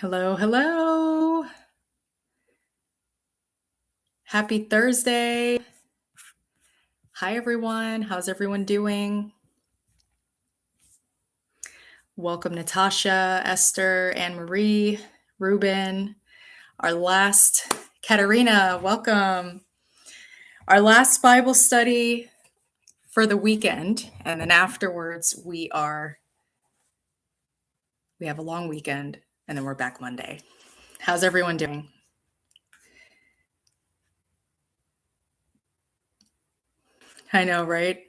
Hello, hello. Happy Thursday. Hi, everyone. How's everyone doing? Welcome, Natasha, Esther, Anne Marie, Ruben, our last, Katerina, welcome. Our last Bible study for the weekend. And then afterwards, we have a long weekend and then we're back Monday. How's everyone doing? I know, right?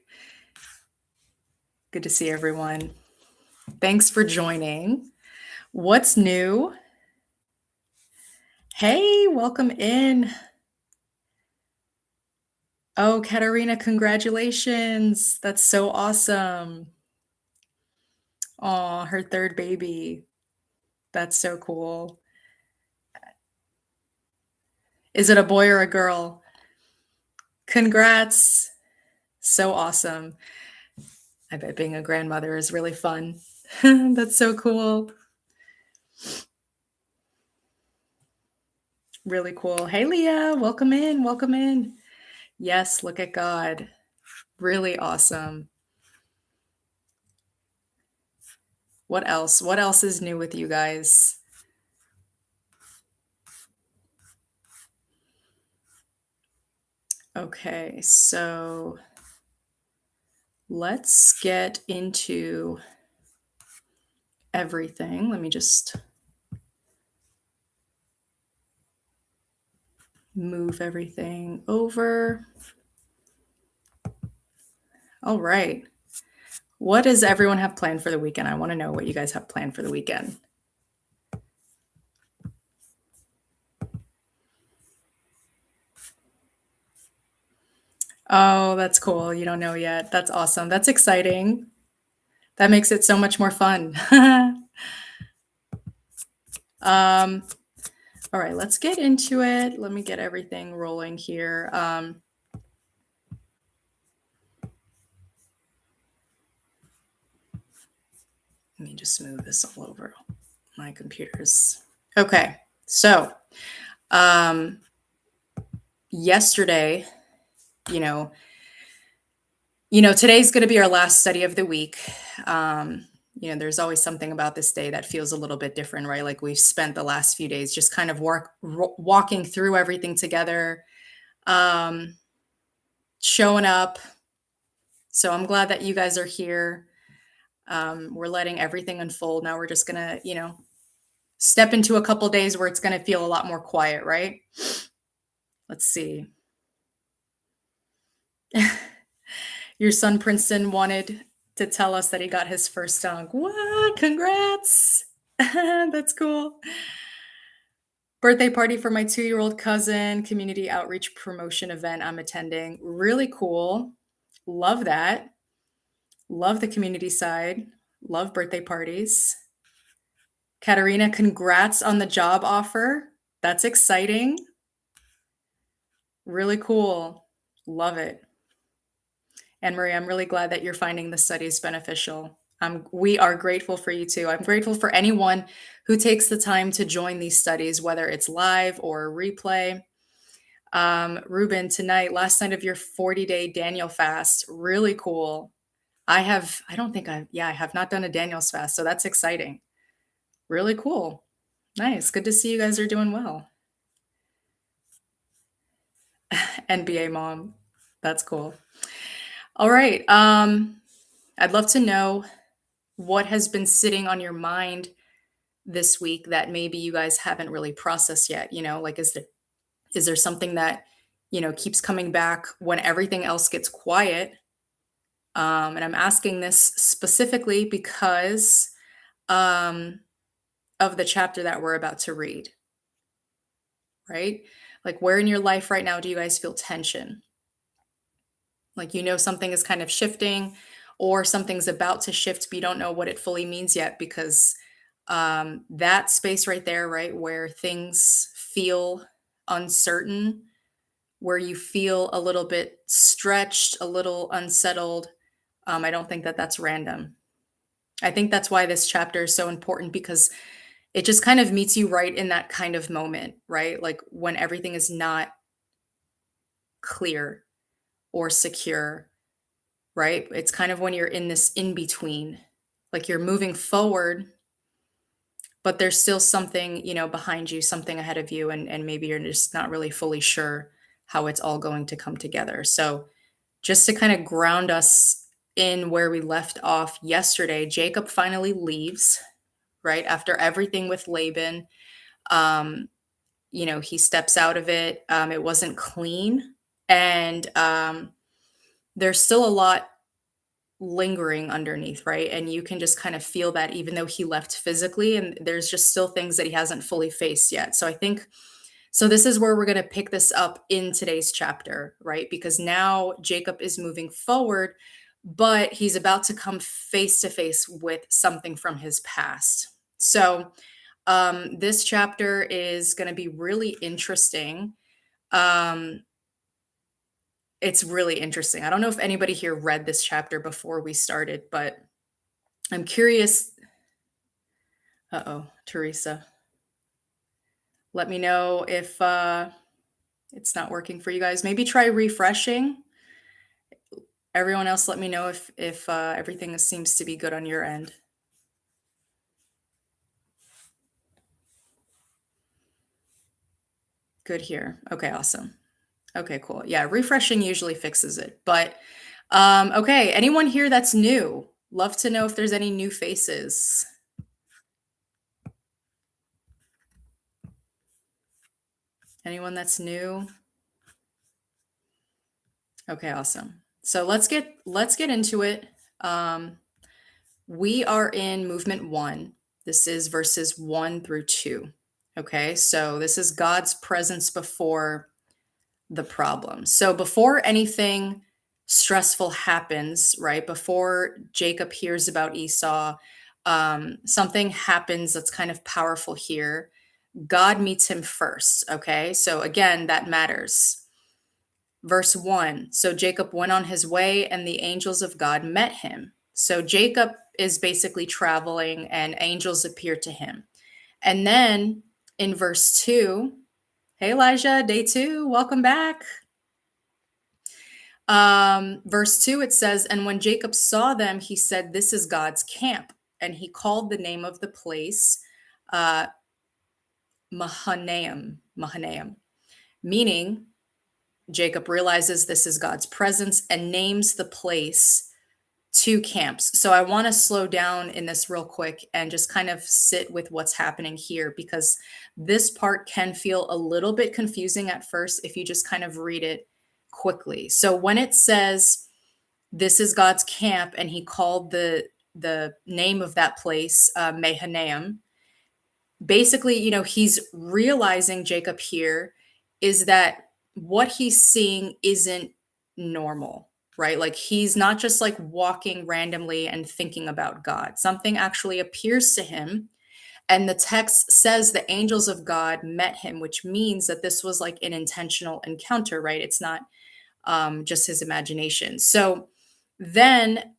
Good to see everyone. Thanks for joining. What's new? Hey, welcome in. Oh, Katerina, congratulations. That's so awesome. Oh, her third baby. That's so cool. Is it a boy or a girl? Congrats. So awesome. I bet being a grandmother is really fun. That's so cool. Really cool. Hey, Leah, welcome in. Welcome in. Yes, look at God. Really awesome. What else? What else is new with you guys? Okay, so let's get into everything. Let me just move everything over. All right. What does everyone have planned for the weekend? I want to know what you guys have planned for the weekend. Oh, that's cool. You don't know yet. That's awesome. That's exciting. That makes it so much more fun. um, all right, let's get into it. Let me get everything rolling here. Let me just move this all over my computers. Okay, so yesterday, you know, today's going to be our last study of the week. There's always something about this day that feels a little bit different, right? Like we've spent the last few days just kind of walking through everything together, um, showing up. So I'm glad that you guys are here. We're letting everything unfold. Now we're just going to, step into a couple days where it's going to feel a lot more quiet, right? Let's see. Your son Princeton wanted to tell us that he got his first dog. What? Congrats. That's cool. Birthday party for my 2-year-old cousin, community outreach promotion event I'm attending. Really cool. Love that. Love the community side. Love birthday parties. Katerina, congrats on the job offer. That's exciting. Really cool. Love it. Anne Marie, I'm really glad that you're finding the studies beneficial. We are grateful for you too. I'm grateful for anyone who takes the time to join these studies, whether it's live or replay. Ruben, tonight, last night of your 40-day Daniel fast, really cool. I have not done a Daniel's fast, so that's exciting. Really cool. Nice. Good to see you guys are doing well. NBA mom. That's cool. All right. I'd love to know what has been sitting on your mind this week that maybe you guys haven't really processed yet. Like is there something that keeps coming back when everything else gets quiet? And I'm asking this specifically because of the chapter that we're about to read, right? Like, where in your life right now do you guys feel tension? Like, something is kind of shifting or something's about to shift, but you don't know what it fully means yet because that space right there, right, where things feel uncertain, where you feel a little bit stretched, a little unsettled. I don't think that that's random. I think that's why this chapter is so important because it just kind of meets you right in that kind of moment, right? Like when everything is not clear or secure, right? It's kind of when you're in this in between, like you're moving forward, but there's still something, behind you, something ahead of you, and maybe you're just not really fully sure how it's all going to come together. So, just to kind of ground us in where we left off yesterday, Jacob finally leaves, right? After everything with Laban, um, he steps out of it. It wasn't clean. And there's still a lot lingering underneath, right? And you can just kind of feel that even though he left physically, and there's just still things that he hasn't fully faced yet. So I think so this is where we're going to pick this up in today's chapter, right? Because now Jacob is moving forward, but he's about to come face to face with something from his past. So this chapter is going to be really interesting. Um, it's really interesting. I don't know if anybody here read this chapter before we started, but I'm curious. Uh-oh, Teresa. Let me know if it's not working for you guys. Maybe try refreshing. Everyone else, let me know if everything seems to be good on your end. Good here. Okay, awesome. Okay, cool. Yeah, refreshing usually fixes it. But okay, anyone here that's new? Love to know if there's any new faces. Anyone that's new? Okay, awesome. So let's get into it. We are in movement 1. This is verses 1 through 2. Okay, so this is God's presence before the problem. So before anything stressful happens, right? Before Jacob hears about Esau, something happens that's kind of powerful here. God meets him first. Okay, so again, that matters. Verse 1. So Jacob went on his way, and the angels of God met him. So Jacob is basically traveling, and angels appear to him. And then in verse 2, hey Elijah, day 2, welcome back. Verse 2, it says, and when Jacob saw them, he said, this is God's camp. And he called the name of the place uh, Mahanaim, meaning Jacob realizes this is God's presence and names the place two camps. So I want to slow down in this real quick and just kind of sit with what's happening here, because this part can feel a little bit confusing at first if you just kind of read it quickly. So when it says this is God's camp and he called the name of that place Mahanaim, basically, he's realizing, Jacob here, is that what he's seeing isn't normal, right? Like he's not just like walking randomly and thinking about God. Something actually appears to him. And the text says the angels of God met him, which means that this was like an intentional encounter, right? It's not just his imagination. So then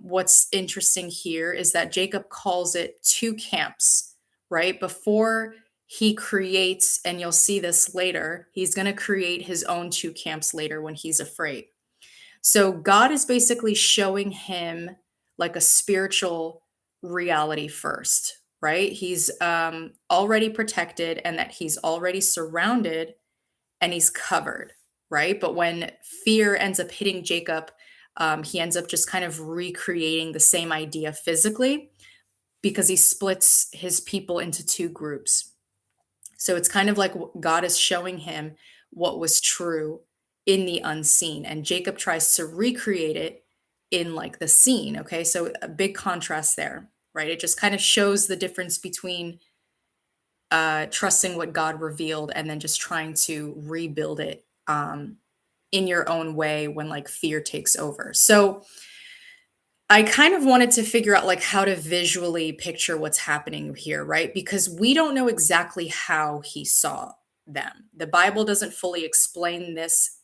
what's interesting here is that Jacob calls it two camps, right? Before he creates, and you'll see this later, he's going to create his own two camps later when he's afraid. So God is basically showing him like a spiritual reality first, right? He's already protected, and that he's already surrounded and he's covered, right? But when fear ends up hitting Jacob, he ends up just kind of recreating the same idea physically, because he splits his people into two groups. So it's kind of like God is showing him what was true in the unseen, and Jacob tries to recreate it in like the scene. Okay, so a big contrast there, right? It just kind of shows the difference between trusting what God revealed and then just trying to rebuild it in your own way when like fear takes over. So I kind of wanted to figure out like how to visually picture what's happening here, right? Because we don't know exactly how he saw them. The Bible doesn't fully explain this,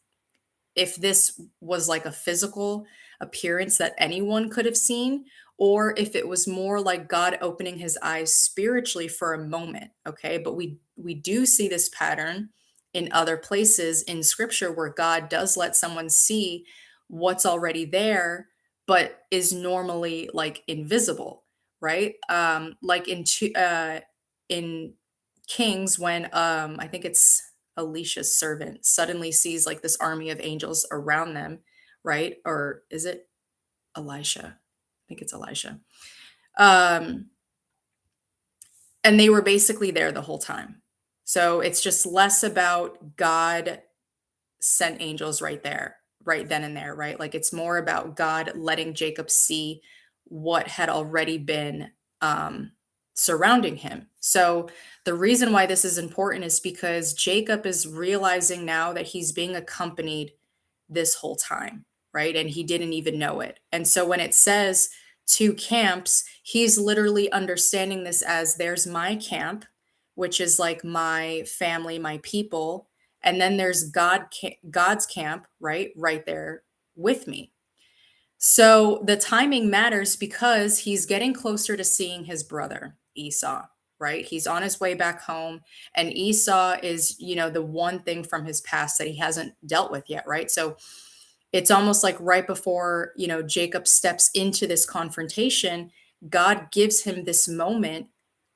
if this was like a physical appearance that anyone could have seen, or if it was more like God opening his eyes spiritually for a moment, okay? But we do see this pattern in other places in scripture where God does let someone see what's already there but is normally like invisible, right? Like in Kings when I think it's Elisha's servant suddenly sees like this army of angels around them, right? Or is it Elisha? I think it's Elisha. Um, and they were basically there the whole time. So it's just less about God sent angels right there, right then and there, right? Like it's more about God letting Jacob see what had already been um, surrounding him. So the reason why this is important is because Jacob is realizing now that he's being accompanied this whole time, right? And he didn't even know it. And so when it says two camps, he's literally understanding this as there's my camp, which is like my family, my people, and then there's God's camp, right? Right there with me. So the timing matters because he's getting closer to seeing his brother Esau, right? He's on his way back home, and Esau is, the one thing from his past that he hasn't dealt with yet, right? So it's almost like right before, Jacob steps into this confrontation, God gives him this moment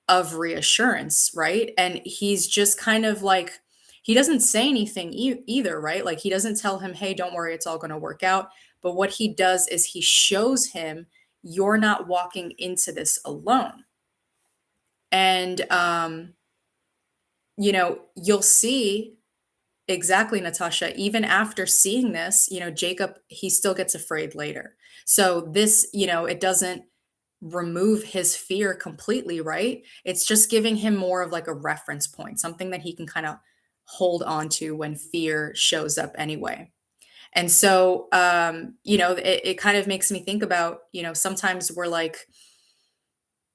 of reassurance, right? And he's just kind of like, he doesn't say anything either, right? Like he doesn't tell him, hey, don't worry, it's all going to work out. But what he does is he shows him, you're not walking into this alone. And, you'll see exactly, Natasha, even after seeing this, Jacob, he still gets afraid later. So this, it doesn't remove his fear completely, right? It's just giving him more of like a reference point, something that he can kind of hold on to when fear shows up anyway. And so, it kind of makes me think about, sometimes we're like,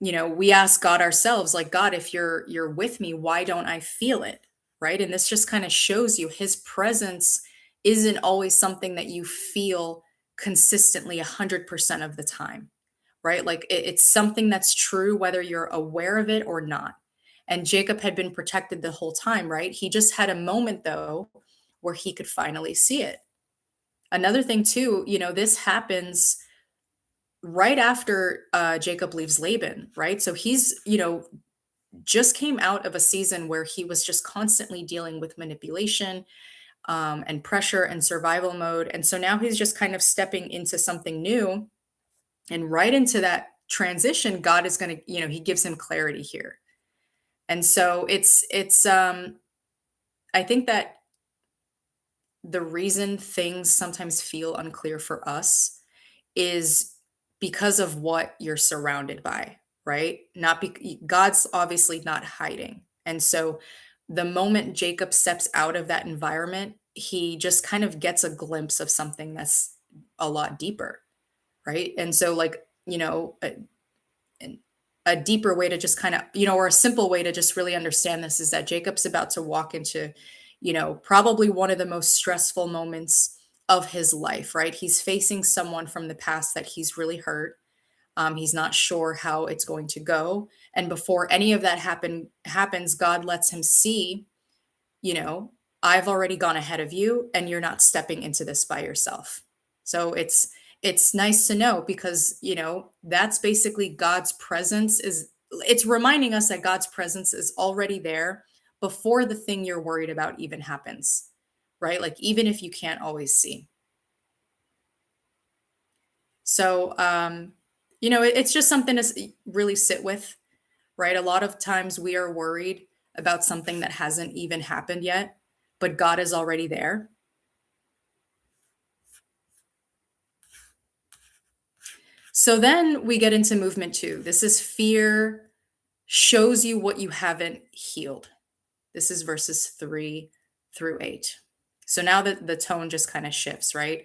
we ask God ourselves, like, God, if you're with me, why don't I feel it? Right. And this just kind of shows you his presence isn't always something that you feel consistently 100% of the time, right? Like it's something that's true whether you're aware of it or not. And Jacob had been protected the whole time, right? He just had a moment though where he could finally see it. Another thing too, this happens right after Jacob leaves Laban, right? So he's, just came out of a season where he was just constantly dealing with manipulation and pressure and survival mode. And so now he's just kind of stepping into something new. And right into that transition, God is going to, he gives him clarity here. And so I think that the reason things sometimes feel unclear for us is because of what you're surrounded by, right? Not God's obviously not hiding. And so the moment Jacob steps out of that environment, he just kind of gets a glimpse of something that's a lot deeper, right? And so like, and a deeper way to just kind of, or a simple way to just really understand this is that Jacob's about to walk into, probably one of the most stressful moments of his life, right? He's facing someone from the past that he's really hurt. He's not sure how it's going to go. And before any of that happens, God lets him see, you know, I've already gone ahead of you and you're not stepping into this by yourself. So it's nice to know because, that's basically God's presence is it's reminding us that God's presence is already there before the thing you're worried about even happens. Right? Like even if you can't always see. So it's just something to really sit with, right? A lot of times we are worried about something that hasn't even happened yet, but God is already there. So then we get into movement two. This is fear shows you what you haven't healed. This is verses 3 through 8. So now that the tone just kind of shifts, right?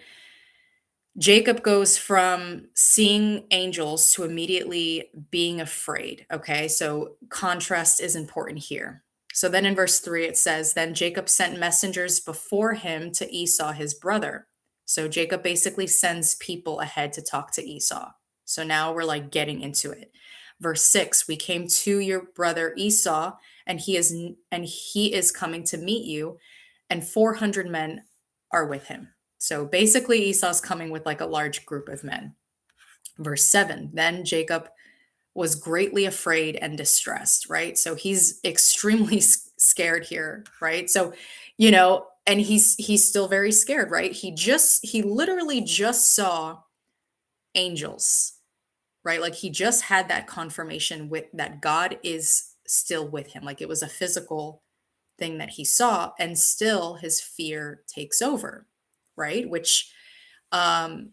Jacob goes from seeing angels to immediately being afraid. Okay, so contrast is important here. So then in verse 3, it says, then Jacob sent messengers before him to Esau, his brother. So Jacob basically sends people ahead to talk to Esau. So now we're like getting into it. Verse 6, we came to your brother Esau, and he is coming to meet you, and 400 men are with him. So basically Esau's coming with like a large group of men. Verse 7, then Jacob was greatly afraid and distressed, right? So he's extremely scared here, right? So, and he's still very scared, right? He literally just saw angels, right? Like he just had that confirmation with that God is still with him. Like it was a physical thing that he saw, and still his fear takes over, right? Which um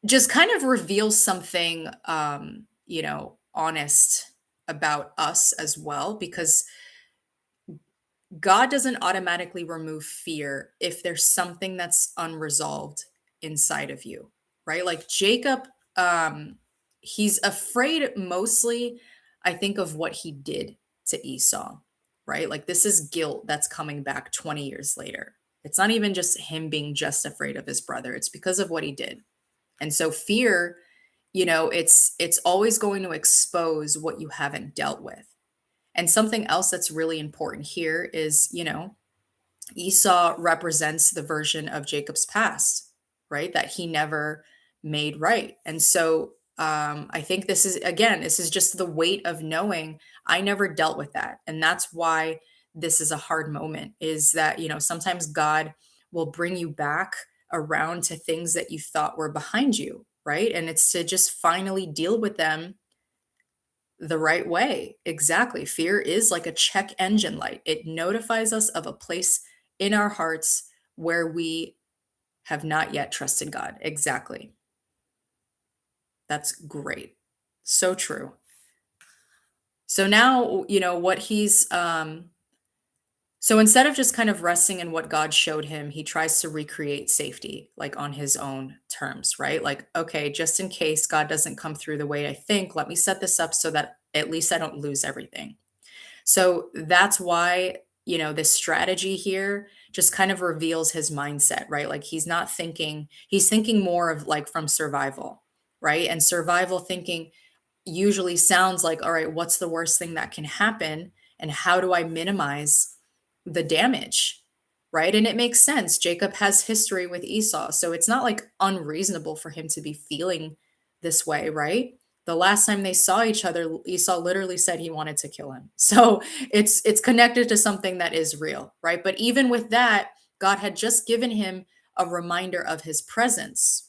just kind of reveals something honest about us as well, because God doesn't automatically remove fear if there's something that's unresolved inside of you, right? Like Jacob, um, he's afraid mostly, I think, of what he did to Esau, right? Like this is guilt that's coming back 20 years later. It's not even just him being just afraid of his brother, it's because of what he did. And so fear, it's always going to expose what you haven't dealt with. And something else that's really important here is, Esau represents the version of Jacob's past, right? That he never made right. And so I think this is just the weight of knowing I never dealt with that. And that's why this is a hard moment, is that, sometimes God will bring you back around to things that you thought were behind you, right? And it's to just finally deal with them the right way. Exactly. Fear is like a check engine light. It notifies us of a place in our hearts where we have not yet trusted God. Exactly. That's great. So true. So now, what he's so instead of just kind of resting in what God showed him, he tries to recreate safety like on his own terms, right? Like, okay, just in case God doesn't come through the way I think, let me set this up so that at least I don't lose everything. So that's why, this strategy here just kind of reveals his mindset, right? Like he's thinking more of like from survival, right? And survival thinking usually sounds like, all right, what's the worst thing that can happen? And how do I minimize the damage? Right. And it makes sense. Jacob has history with Esau. So it's not like unreasonable for him to be feeling this way. Right. The last time they saw each other, Esau literally said he wanted to kill him. So it's connected to something that is real. Right. But even with that, God had just given him a reminder of his presence.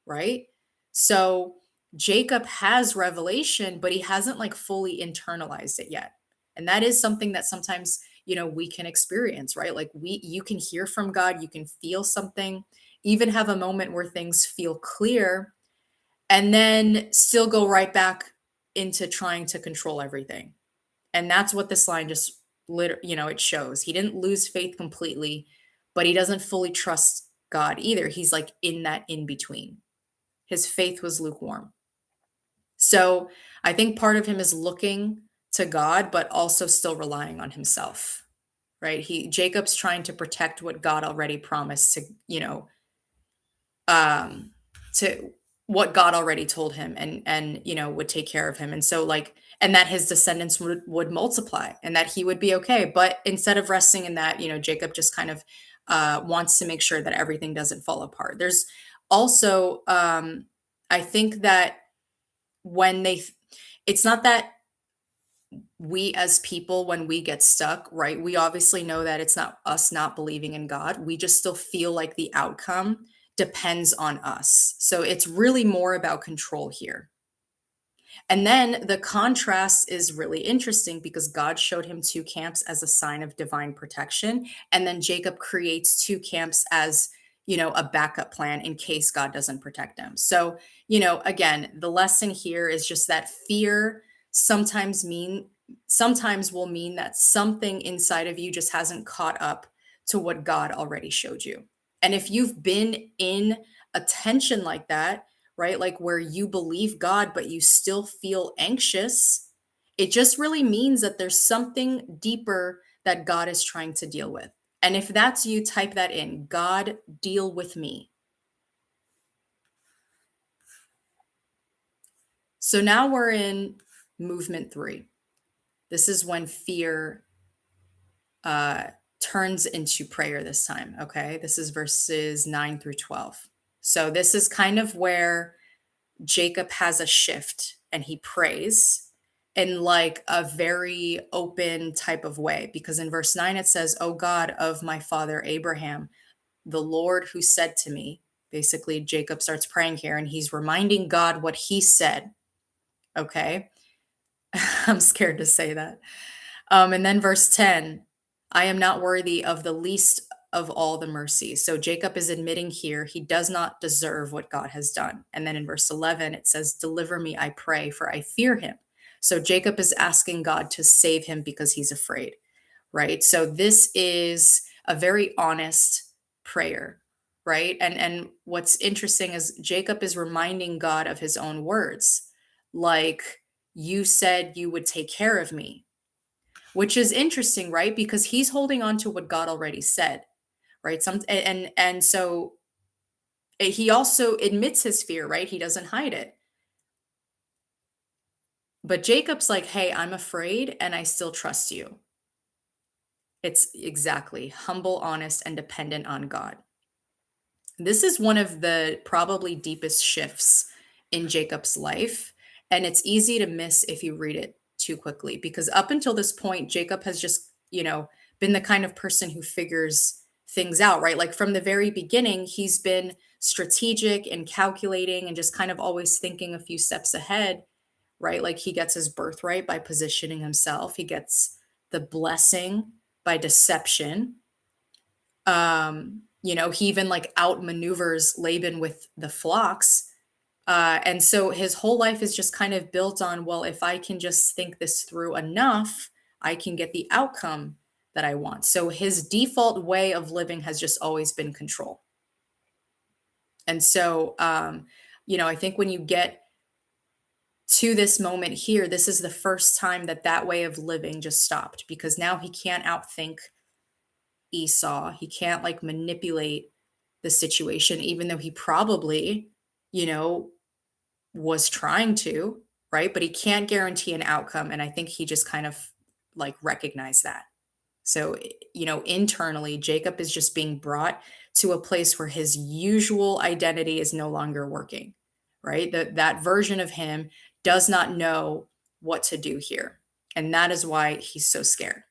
Right. So Jacob has revelation, but he hasn't like fully internalized it yet. And that is something that sometimes, we can experience, right? Like you can hear from God, you can feel something, even have a moment where things feel clear, and then still go right back into trying to control everything. And that's what this line just it shows. He didn't lose faith completely, but he doesn't fully trust God either. He's like in that in between. His faith was lukewarm. So I think part of him is looking to God, but also still relying on himself, right? Jacob's trying to protect what God already promised um, to what God already told him, and would take care of him. And so and that his descendants would multiply and that he would be okay. But instead of resting in that, Jacob just kind of wants to make sure that everything doesn't fall apart. There's also, I think that when it's not that we as people, when we get stuck, right, we obviously know that it's not us not believing in God, we just still feel like the outcome depends on us. So it's really more about control here. And then the contrast is really interesting because God showed him two camps as a sign of divine protection. And then Jacob creates two camps as, a backup plan in case God doesn't protect him. So, again, the lesson here is just that fear sometimes will mean that something inside of you just hasn't caught up to what God already showed you. And if you've been in a tension like that, right? Like where you believe God, but you still feel anxious, it just really means that there's something deeper that God is trying to deal with. And if that's you, type that in: God, deal with me. So now we're in movement 3. This is when fear uh, turns into prayer this time. Okay. This is verses 9 through 12. So this is kind of where Jacob has a shift and he prays in like a very open type of way. Because in verse 9, it says, "O God of my father Abraham, the Lord who said to me," basically, Jacob starts praying here and he's reminding God what he said. Okay. I'm scared to say that. And then verse 10, "I am not worthy of the least of all the mercy." So Jacob is admitting here he does not deserve what God has done. And then in verse 11, it says, "Deliver me, I pray, for I fear him." So Jacob is asking God to save him because he's afraid, right? So this is a very honest prayer, right? And what's interesting is Jacob is reminding God of his own words, like, "You said you would take care of me," which is interesting, right? Because he's holding on to what God already said, right? And so he also admits his fear, right? He doesn't hide it. But Jacob's like, "Hey, I'm afraid and I still trust you." It's exactly humble, honest, and dependent on God. This is one of the probably deepest shifts in Jacob's life, and it's easy to miss if you read it too quickly because up until this point, Jacob has just, been the kind of person who figures things out, right? Like from the very beginning, he's been strategic and calculating and just kind of always thinking a few steps ahead, right? Like he gets his birthright by positioning himself, he gets the blessing by deception. He even like outmaneuvers Laban with the flocks. And so his whole life is just kind of built on, well, if I can just think this through enough, I can get the outcome that I want. So his default way of living has just always been control. And so, I think when you get to this moment here, this is the first time that that way of living just stopped because now he can't outthink Esau. He can't like manipulate the situation, even though he probably, you know, was trying to, right? But he can't guarantee an outcome. And I think he just kind of like recognized that. So, internally, Jacob is just being brought to a place where his usual identity is no longer working, right? That version of him does not know what to do here. And that is why he's so scared.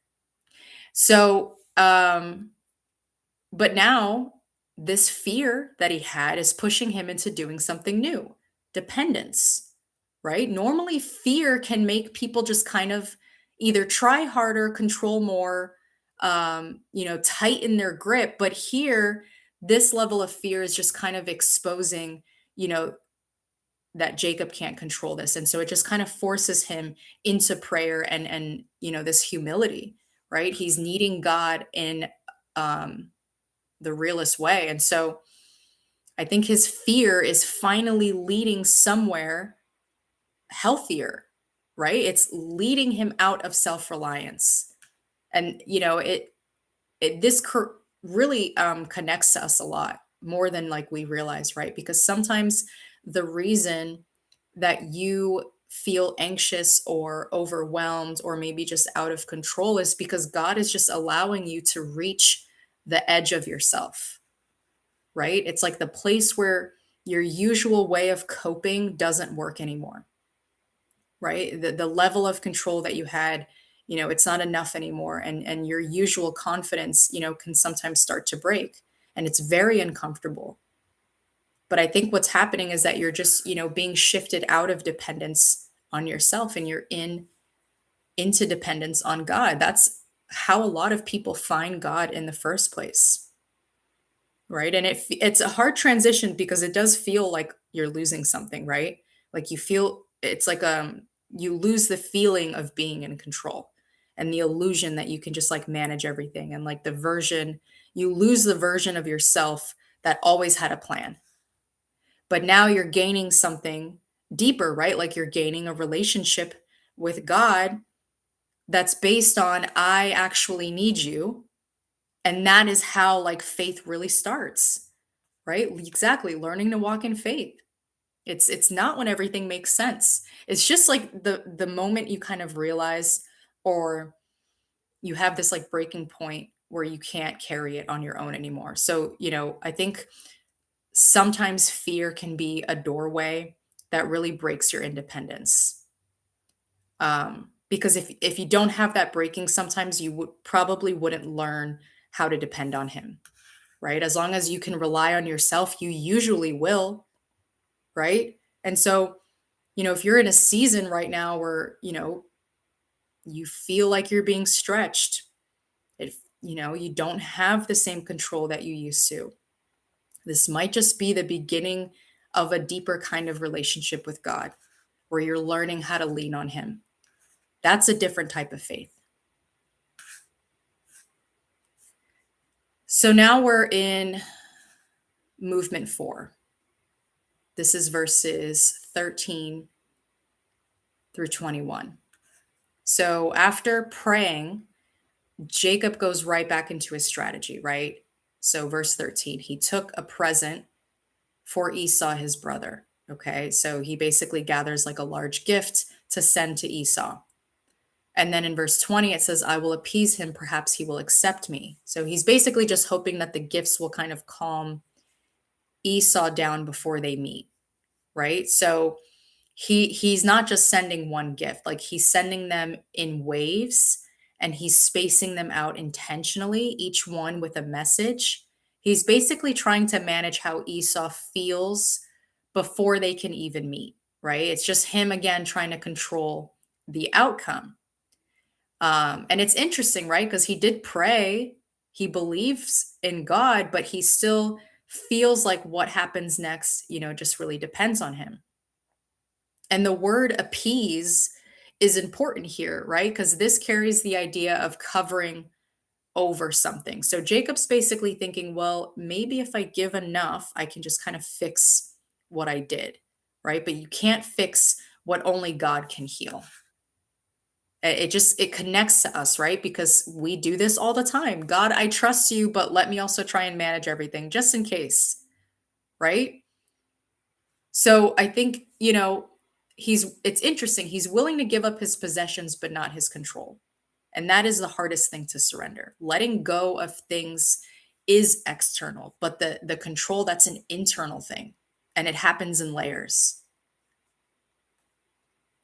So, but now this fear that he had is pushing him into doing something new, dependence, right? Normally, fear can make people just kind of either try harder, control more, tighten their grip. But here, this level of fear is just kind of exposing, you know, that Jacob can't control this. And so it just kind of forces him into prayer and this humility, right? He's needing God in um the realest way. And so I think his fear is finally leading somewhere healthier, right? It's leading him out of self-reliance. And this really connects to us a lot more than like we realize, right? Because sometimes the reason that you feel anxious or overwhelmed or maybe just out of control is because God is just allowing you to reach the edge of yourself, right? It's like the place where your usual way of coping doesn't work anymore, right? The level of control that you had, it's not enough anymore. And your usual confidence, can sometimes start to break. And it's very uncomfortable. But I think what's happening is that you're just, being shifted out of dependence on yourself and you're into dependence on God. That's how a lot of people find God in the first place. Right, and it's a hard transition because it does feel like you're losing something, right? Like, you feel it's like, you lose the feeling of being in control and the illusion that you can just, like, manage everything and, like, you lose the version of yourself that always had a plan. But now you're gaining something deeper, right? Like, you're gaining a relationship with God that's based on, "I actually need you," and that is how, like, faith really starts. Right? Exactly, learning to walk in faith. It's not when everything makes sense. It's just like the moment you kind of realize, or you have this like breaking point where you can't carry it on your own anymore. So, I think sometimes fear can be a doorway that really breaks your independence. Because if you don't have that breaking, sometimes you would probably wouldn't learn how to depend on him, right? As long as you can rely on yourself, you usually will, right? And so, if you're in a season right now where, you feel like you're being stretched, if, you don't have the same control that you used to, this might just be the beginning of a deeper kind of relationship with God where you're learning how to lean on him. That's a different type of faith. So now we're in movement 4. This is verses 13 through 21. So after praying, Jacob goes right back into his strategy, right? So verse 13, he took a present for Esau, his brother. Okay. So he basically gathers like a large gift to send to Esau. And then in verse 20, it says, I will appease him. Perhaps he will accept me. So he's basically just hoping that the gifts will kind of calm Esau down before they meet. Right. So he's not just sending one gift, like he's sending them in waves, and he's spacing them out intentionally, each one with a message. He's basically trying to manage how Esau feels before they can even meet, right? It's just him again trying to control the outcome. And it's interesting, right? Because he did pray, he believes in God, but he still feels like what happens next, just really depends on him. And the word appease is important here, right? Because this carries the idea of covering over something. So Jacob's basically thinking, well, maybe if I give enough, I can just kind of fix what I did, right? But you can't fix what only God can heal. It connects to us, right? Because we do this all the time. God, I trust you, but let me also try and manage everything just in case, right? So I think, it's interesting. He's willing to give up his possessions, but not his control. And that is the hardest thing to surrender. Letting go of things is external, but the control, that's an internal thing. And it happens in layers.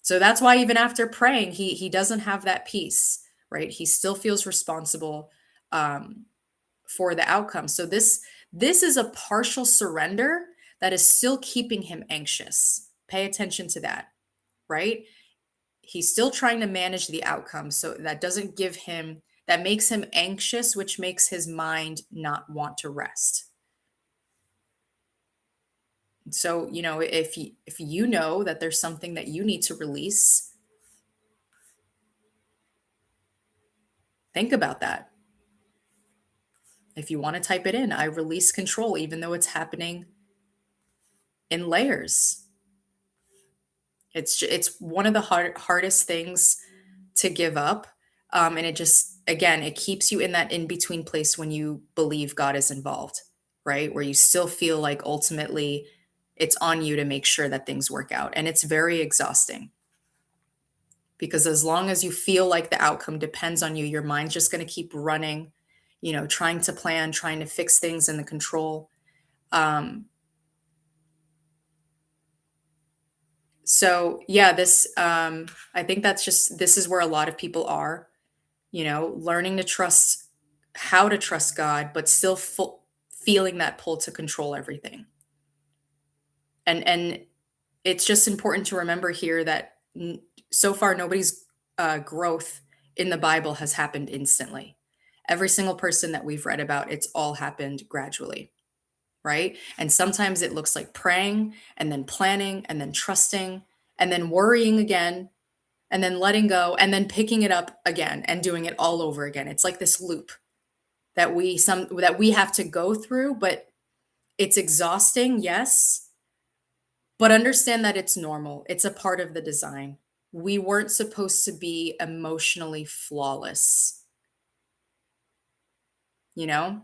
So that's why even after praying, he doesn't have that peace, right? He still feels responsible um, for the outcome. So this is a partial surrender that is still keeping him anxious. Pay attention to that, right? He's still trying to manage the outcome. So that makes him anxious, which makes his mind not want to rest. So, if you know that there's something that you need to release, think about that. If you want to type it in, I release control, even though it's happening in layers. It's one of the hardest things to give up. And it just, again, it keeps you in that in between place when you believe God is involved, right? Where you still feel like ultimately it's on you to make sure that things work out. And it's very exhausting because as long as you feel like the outcome depends on you, your mind's just going to keep running, trying to plan, trying to fix things in the control. So yeah, I think this is where a lot of people are, learning to trust, how to trust God, but still feeling that pull to control everything. And it's just important to remember here that so far nobody's growth in the Bible has happened instantly. Every single person that we've read about, it's all happened gradually, right? And sometimes it looks like praying and then planning and then trusting and then worrying again and then letting go and then picking it up again and doing it all over again. It's like this loop that we have to go through, but it's exhausting, yes, but understand that it's normal. It's a part of the design. We weren't supposed to be emotionally flawless, you know?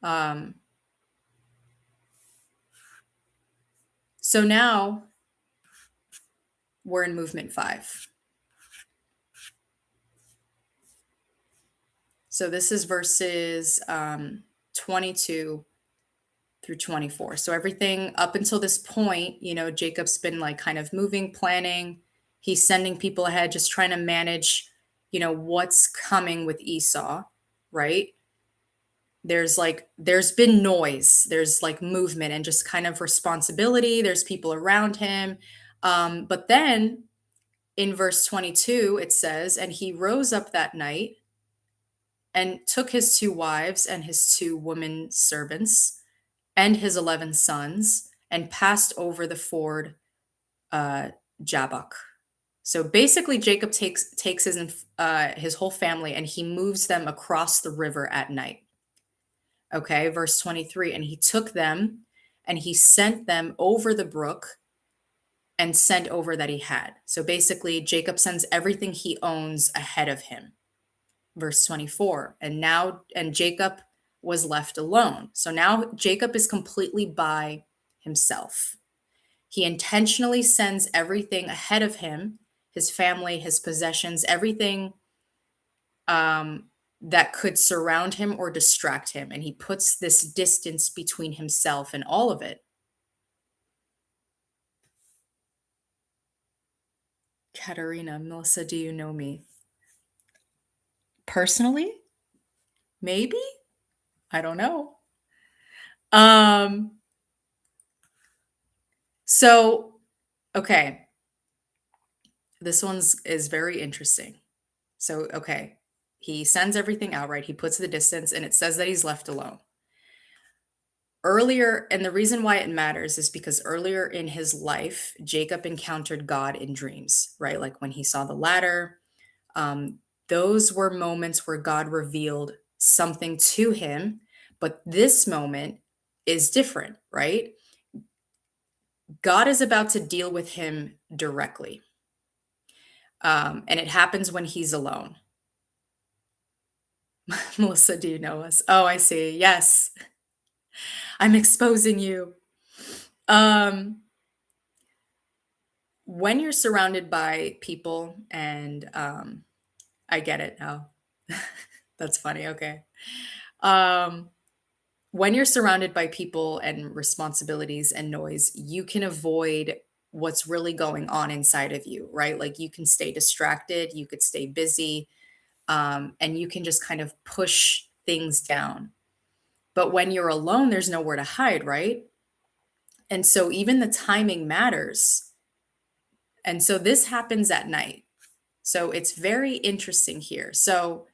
Um, so now we're in movement 5. So this is verses 22 through 24. So everything up until this point, Jacob's been like kind of moving, planning. He's sending people ahead, just trying to manage, what's coming with Esau, right? There's been noise, there's like movement and just kind of responsibility. There's people around him. But then in verse 22, it says, and he rose up that night and took his 2 wives and his 2 women servants and his 11 sons and passed over the ford Jabbok. So basically, Jacob takes his whole family and he moves them across the river at night. Okay, verse 23, and he took them and he sent them over the brook and sent over that he had. So basically, Jacob sends everything he owns ahead of him. Verse 24, and Jacob was left alone. So now Jacob is completely by himself. He intentionally sends everything ahead of him, his family, his possessions, everything that could surround him or distract him. And he puts this distance between himself and all of it. Katerina, Melissa, do you know me? Personally? Maybe? I don't know. So, okay. This is very interesting. So, okay. He sends everything out, right? He puts the distance and it says that he's left alone. Earlier, and the reason why it matters is because earlier in his life, Jacob encountered God in dreams, right? Like when he saw the ladder, those were moments where God revealed something to him. But this moment is different, right? God is about to deal with him directly. And it happens when he's alone. Melissa, do you know us? Oh, I see. Yes. I'm exposing you. When you're surrounded by people, and I get it now. That's funny. Okay. When you're surrounded by people and responsibilities and noise, you can avoid what's really going on inside of you, right? Like you can stay distracted, you could stay busy, and you can just kind of push things down. But when you're alone, there's nowhere to hide, right? And so even the timing matters. And so this happens at night. So it's very interesting here. So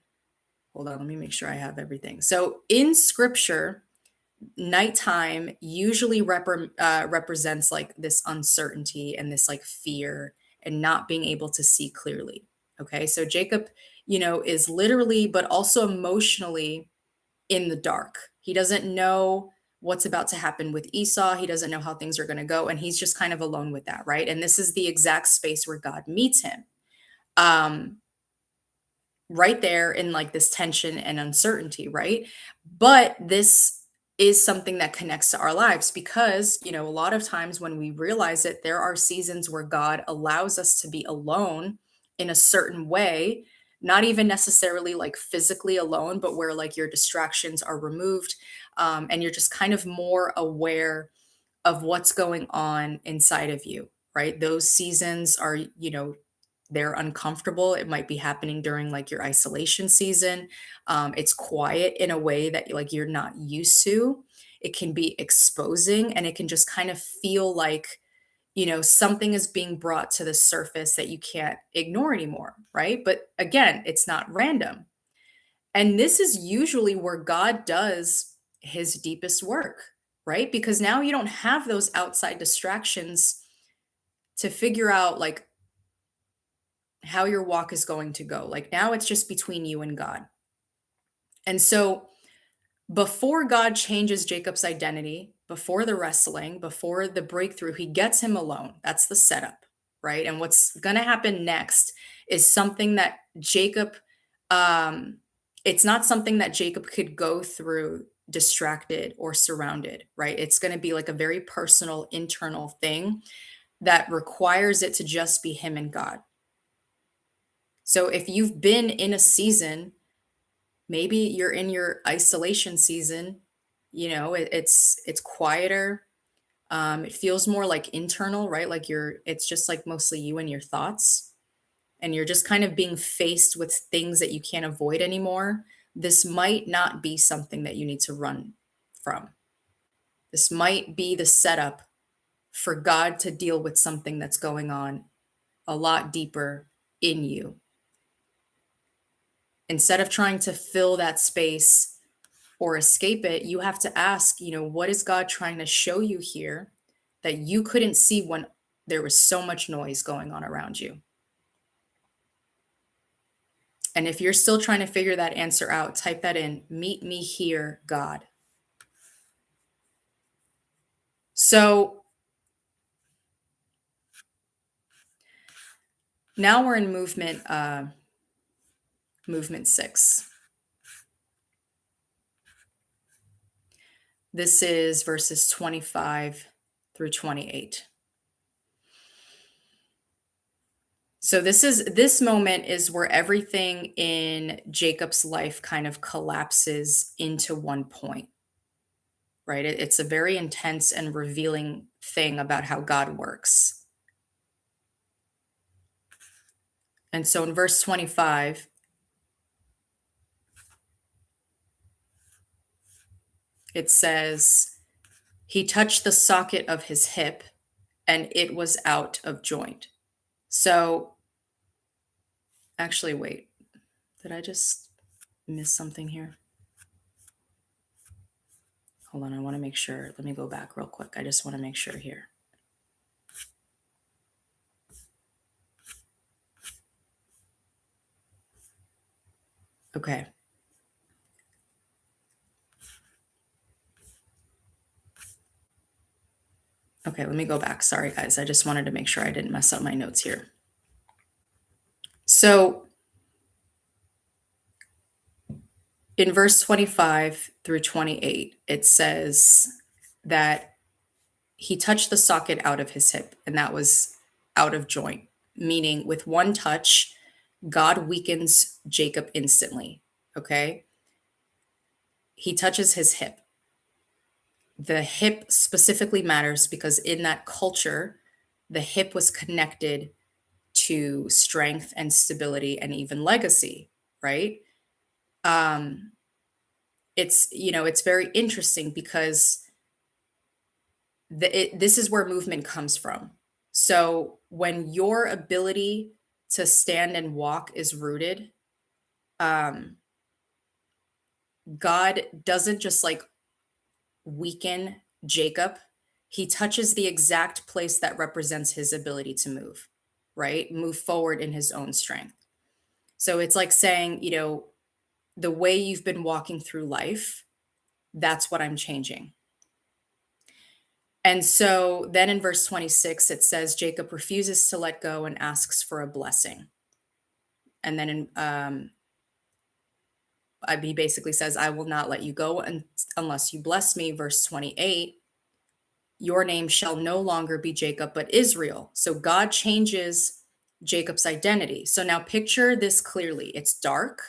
hold on, let me make sure I have everything. So in scripture, nighttime usually represents like this uncertainty and this like fear and not being able to see clearly. Okay. So Jacob, is literally, but also emotionally in the dark. He doesn't know what's about to happen with Esau. He doesn't know how things are going to go. And he's just kind of alone with that. Right. And this is the exact space where God meets him. Right there in like this tension and uncertainty, right? But this is something that connects to our lives because, a lot of times when we realize it, there are seasons where God allows us to be alone in a certain way, not even necessarily like physically alone, but where like your distractions are removed, and you're just kind of more aware of what's going on inside of you, right? Those seasons are, they're uncomfortable. It might be happening during like your isolation season. It's quiet in a way that like you're not used to. It can be exposing and it can just kind of feel like, something is being brought to the surface that you can't ignore anymore, right? But again, it's not random. And this is usually where God does his deepest work, right? Because now you don't have those outside distractions to figure out like how your walk is going to go. Like now it's just between you and God. And so before God changes Jacob's identity, before the wrestling, before the breakthrough, he gets him alone. That's the setup, right? And what's going to happen next is something that it's not something that Jacob could go through distracted or surrounded, right? It's going to be like a very personal internal thing that requires it to just be him and God. So if you've been in a season, maybe you're in your isolation season, it's quieter. It feels more like internal, right? Like it's just like mostly you and your thoughts, and you're just kind of being faced with things that you can't avoid anymore. This might not be something that you need to run from. This might be the setup for God to deal with something that's going on a lot deeper in you. Instead of trying to fill that space or escape it, you have to ask, what is God trying to show you here that you couldn't see when there was so much noise going on around you? And if you're still trying to figure that answer out, type that in. Meet me here, God. So now we're in movement 6. This is verses 25 through 28. So this moment is where everything in Jacob's life kind of collapses into one point, right? It's a very intense and revealing thing about how God works. And so in verse 25, it says, he touched the socket of his hip and it was out of joint. So actually, wait, did I just miss something here? Hold on, I want to make sure. Let me go back real quick. I just want to make sure here. Okay. Okay, let me go back. Sorry, guys. I just wanted to make sure I didn't mess up my notes here. So in verse 25 through 28, it says that he touched the socket out of his hip, and that was out of joint, meaning with one touch, God weakens Jacob instantly. Okay. He touches his hip. The hip specifically matters because in that culture, the hip was connected to strength and stability and even legacy, right? Um, it's very interesting because this is where movement comes from. So when your ability to stand and walk is rooted, um, God doesn't just like weaken Jacob. He touches the exact place that represents his ability to move, right? Move forward in his own strength. So it's like saying, the way you've been walking through life, that's what I'm changing. And so then in verse 26, it says Jacob refuses to let go and asks for a blessing. And then he basically says, I will not let you go unless you bless me. Verse 28, your name shall no longer be Jacob, but Israel. So God changes Jacob's identity. So now picture this clearly. It's dark.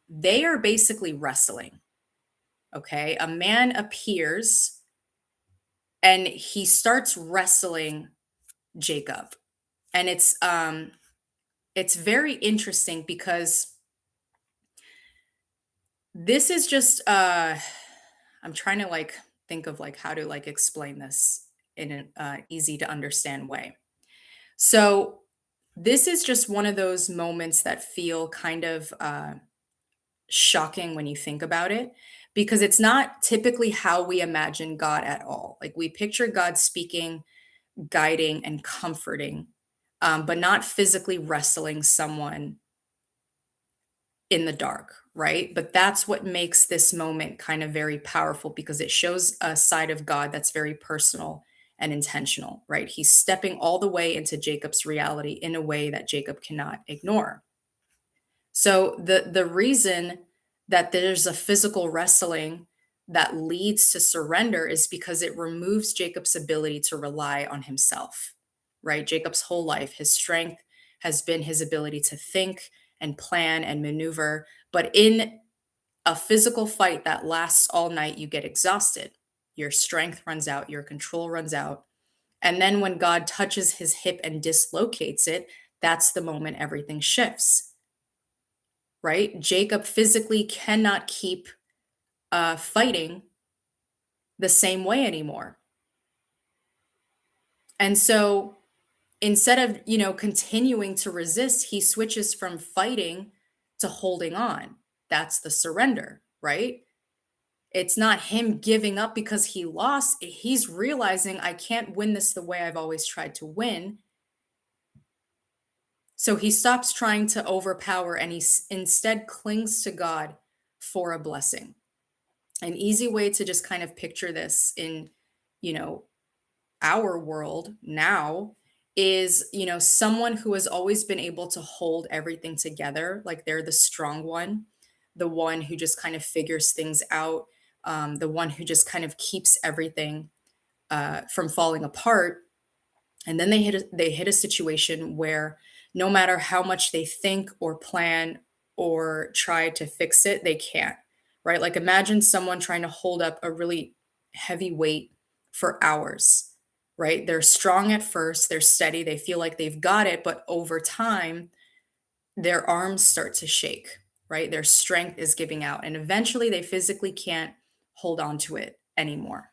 They are basically wrestling. Okay. A man appears and he starts wrestling Jacob. And it's very interesting because this is just I'm trying to like think of like how to like explain this in an easy to understand way. So this is just one of those moments that feel kind of shocking when you think about it, because it's not typically how we imagine God at all. Like we picture God speaking, guiding, and comforting, but not physically wrestling someone in the dark, right? But that's what makes this moment kind of very powerful because it shows a side of God that's very personal and intentional, right? He's stepping all the way into Jacob's reality in a way that Jacob cannot ignore. So the reason that there's a physical wrestling that leads to surrender is because it removes Jacob's ability to rely on himself, right? Jacob's whole life, his strength has been his ability to think and plan and maneuver. But in a physical fight that lasts all night, you get exhausted. Your strength runs out, your control runs out. And then when God touches his hip and dislocates it, that's the moment everything shifts, right? Jacob physically cannot keep fighting the same way anymore. And so instead of, continuing to resist, he switches from fighting to holding on. That's the surrender, right? It's not him giving up because he lost. He's realizing I can't win this the way I've always tried to win. So he stops trying to overpower and he instead clings to God for a blessing. An easy way to just kind of picture this in, you know, our world now is, someone who has always been able to hold everything together, like they're the strong one, the one who just kind of figures things out, the one who just kind of keeps everything from falling apart. And then they hit a situation where no matter how much they think or plan or try to fix it, they can't, right? Like imagine someone trying to hold up a really heavy weight for hours, right? They're strong at first, they're steady, they feel like they've got it, but over time, their arms start to shake, right? Their strength is giving out, and eventually they physically can't hold on to it anymore,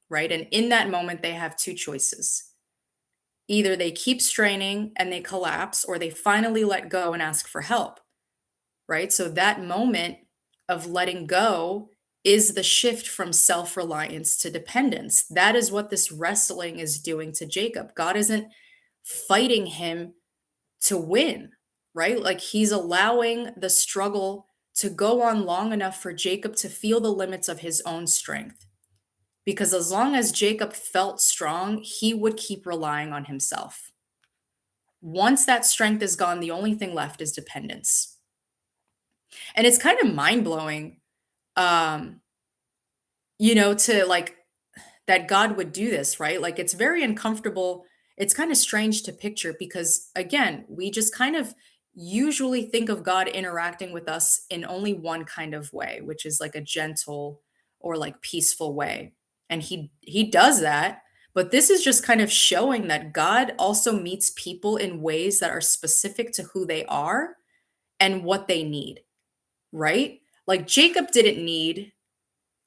right? And in that moment, they have two choices. Either they keep straining and they collapse, or they finally let go and ask for help, right? So that moment of letting go is the shift from self reliance to dependence. That is what this wrestling is doing to Jacob. God isn't fighting him to win, right? Like he's allowing the struggle to go on long enough for Jacob to feel the limits of his own strength. Because as long as Jacob felt strong, he would keep relying on himself. Once that strength is gone, the only thing left is dependence. And it's kind of mind blowing, um, to like that God would do this, right? Like it's very uncomfortable. It's kind of strange to picture because, again, we just kind of usually think of God interacting with us in only one kind of way, which is like a gentle or like peaceful way. And he does that, but this is just kind of showing that God also meets people in ways that are specific to who they are and what they need, right? Like Jacob didn't need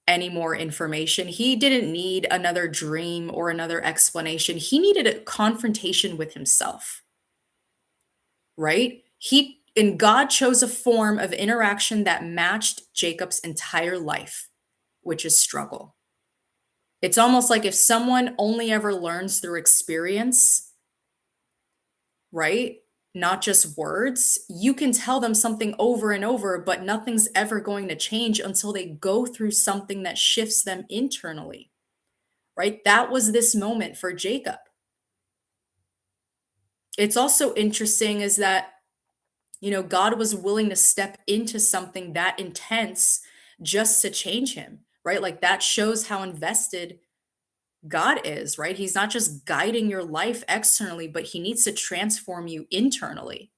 any more information. He didn't need another dream or another explanation. He needed a confrontation with himself, right? And God chose a form of interaction that matched Jacob's entire life, which is struggle. It's almost like if someone only ever learns through experience, right? Not just words, you can tell them something over and over, but nothing's ever going to change until they go through something that shifts them internally, right? That was this moment for Jacob. It's also interesting is that, God was willing to step into something that intense just to change him, right? Like that shows how invested God is, right? He's not just guiding your life externally, but he needs to transform you internally.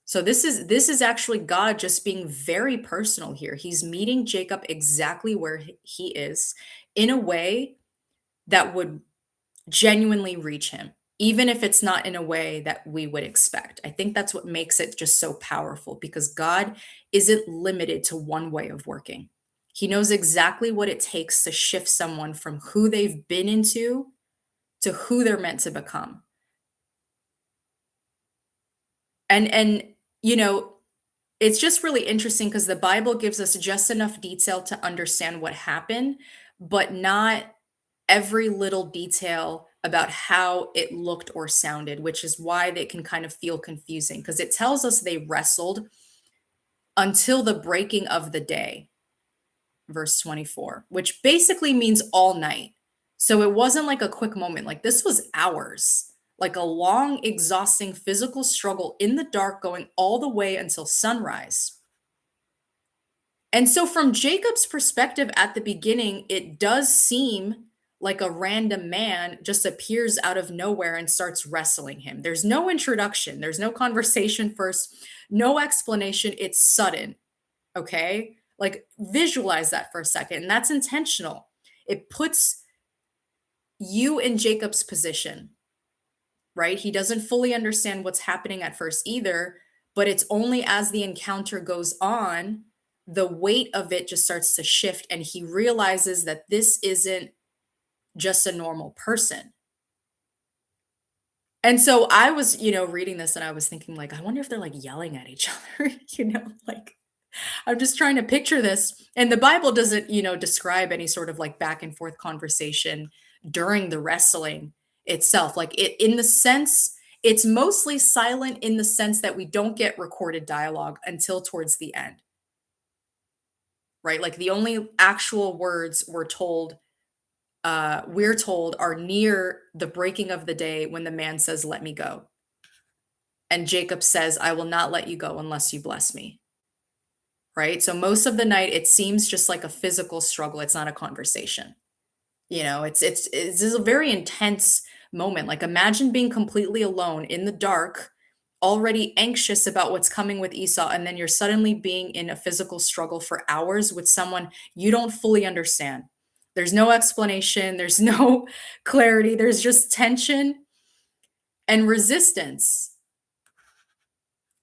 So this is actually God just being very personal here. He's meeting Jacob exactly where he is in a way that would genuinely reach him, even if it's not in a way that we would expect. I think that's what makes it just so powerful because God isn't limited to one way of working. He knows exactly what it takes to shift someone from who they've been into to who they're meant to become. And you know, it's just really interesting because the Bible gives us just enough detail to understand what happened, but not every little detail about how it looked or sounded, which is why they can kind of feel confusing because it tells us they wrestled until the breaking of the day, verse 24, which basically means all night. So it wasn't like a quick moment, like this was hours, like a long, exhausting physical struggle in the dark going all the way until sunrise. And so, from Jacob's perspective at the beginning, it does seem like a random man just appears out of nowhere and starts wrestling him. There's no introduction, there's no conversation first, no explanation. It's sudden. Okay. Like, visualize that for a second. And that's intentional. It puts you in Jacob's position, right? He doesn't fully understand what's happening at first either, but it's only as the encounter goes on, the weight of it just starts to shift, and he realizes that this isn't just a normal person. And so I was, reading this and I was thinking, like, I wonder if they're like yelling at each other, like I'm just trying to picture this. And the Bible doesn't, describe any sort of like back and forth conversation during the wrestling itself. Like it in the sense, it's mostly silent in the sense that we don't get recorded dialogue until towards the end, right? Like the only actual words we're told are near the breaking of the day when the man says, "Let me go." And Jacob says, "I will not let you go unless you bless me." Right? So most of the night, it seems just like a physical struggle. It's not a conversation. It's this is a very intense moment. Like imagine being completely alone in the dark, already anxious about what's coming with Esau, and then you're suddenly being in a physical struggle for hours with someone you don't fully understand. There's no explanation, there's no clarity, there's just tension and resistance.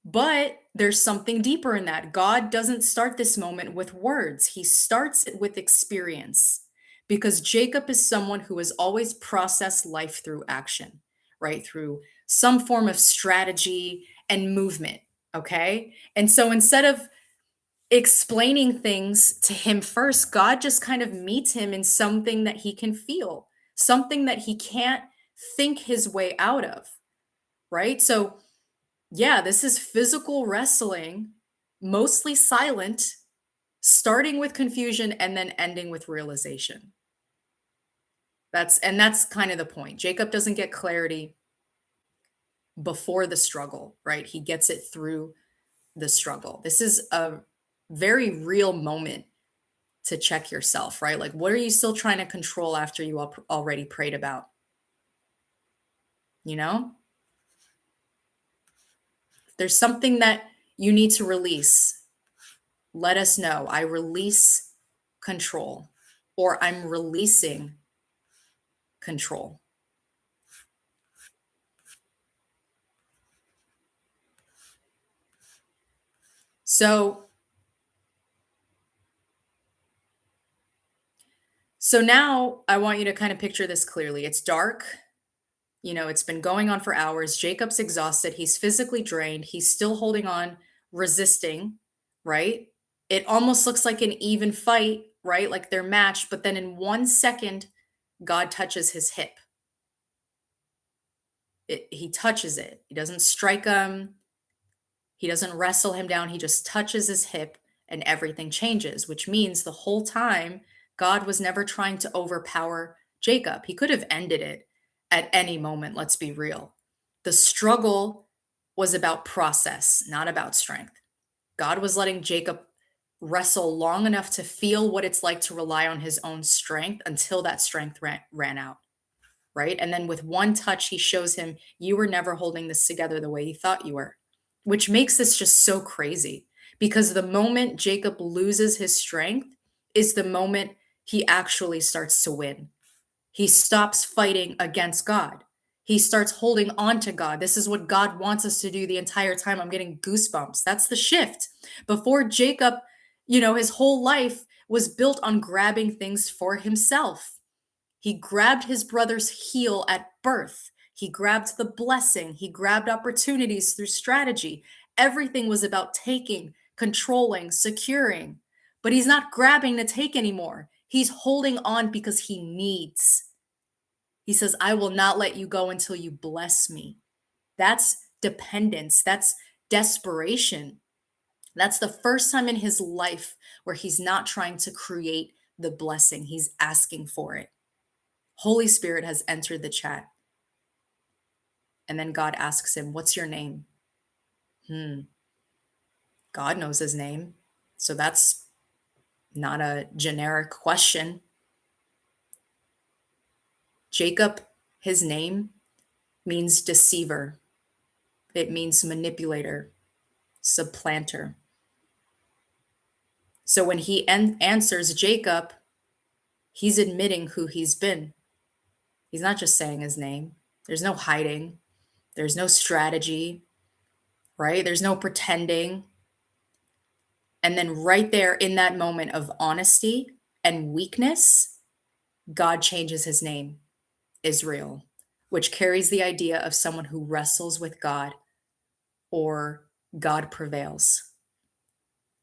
But there's something deeper in that. God doesn't start this moment with words, He starts it with experience. Because Jacob is someone who has always processed life through action, right? Through some form of strategy and movement. Okay. And so instead of explaining things to him first, God just kind of meets him in something that he can feel, something that he can't think his way out of, right? So, yeah, this is physical wrestling, mostly silent, starting with confusion and then ending with realization. That's kind of the point. Jacob doesn't get clarity before the struggle, right? He gets it through the struggle. This is a very real moment to check yourself, right? Like what are you still trying to control after you already prayed about? You know? If there's something that you need to release, let us know. I release control, or I'm releasing control. So now I want you to kind of picture this clearly. It's dark. It's been going on for hours. Jacob's exhausted. He's physically drained. He's still holding on, resisting, right? It almost looks like an even fight, right? Like they're matched. But then in 1 second, God touches his hip. He touches it. He doesn't strike him. He doesn't wrestle him down. He just touches his hip and everything changes, which means the whole time God was never trying to overpower Jacob. He could have ended it at any moment, let's be real. The struggle was about process, not about strength. God was letting Jacob wrestle long enough to feel what it's like to rely on his own strength until that strength ran out, right? And then with one touch, he shows him, you were never holding this together the way you thought you were, which makes this just so crazy because the moment Jacob loses his strength is the moment he actually starts to win. He stops fighting against God. He starts holding on to God. This is what God wants us to do the entire time. I'm getting goosebumps. That's the shift. Before Jacob, his whole life was built on grabbing things for himself. He grabbed his brother's heel at birth. He grabbed the blessing. He grabbed opportunities through strategy. Everything was about taking, controlling, securing. But he's not grabbing to take anymore. He's holding on because he needs. He says, I will not let you go until you bless me. That's dependence. That's desperation. That's the first time in his life where he's not trying to create the blessing. He's asking for it. Holy Spirit has entered the chat. And then God asks him, what's your name? God knows his name. So that's not a generic question. Jacob, his name means deceiver, it means manipulator, supplanter. So when he answers Jacob, he's admitting who he's been. He's not just saying his name. There's no hiding, there's no strategy, right? There's no pretending. And then, right there in that moment of honesty and weakness, God changes his name, Israel, which carries the idea of someone who wrestles with God or God prevails.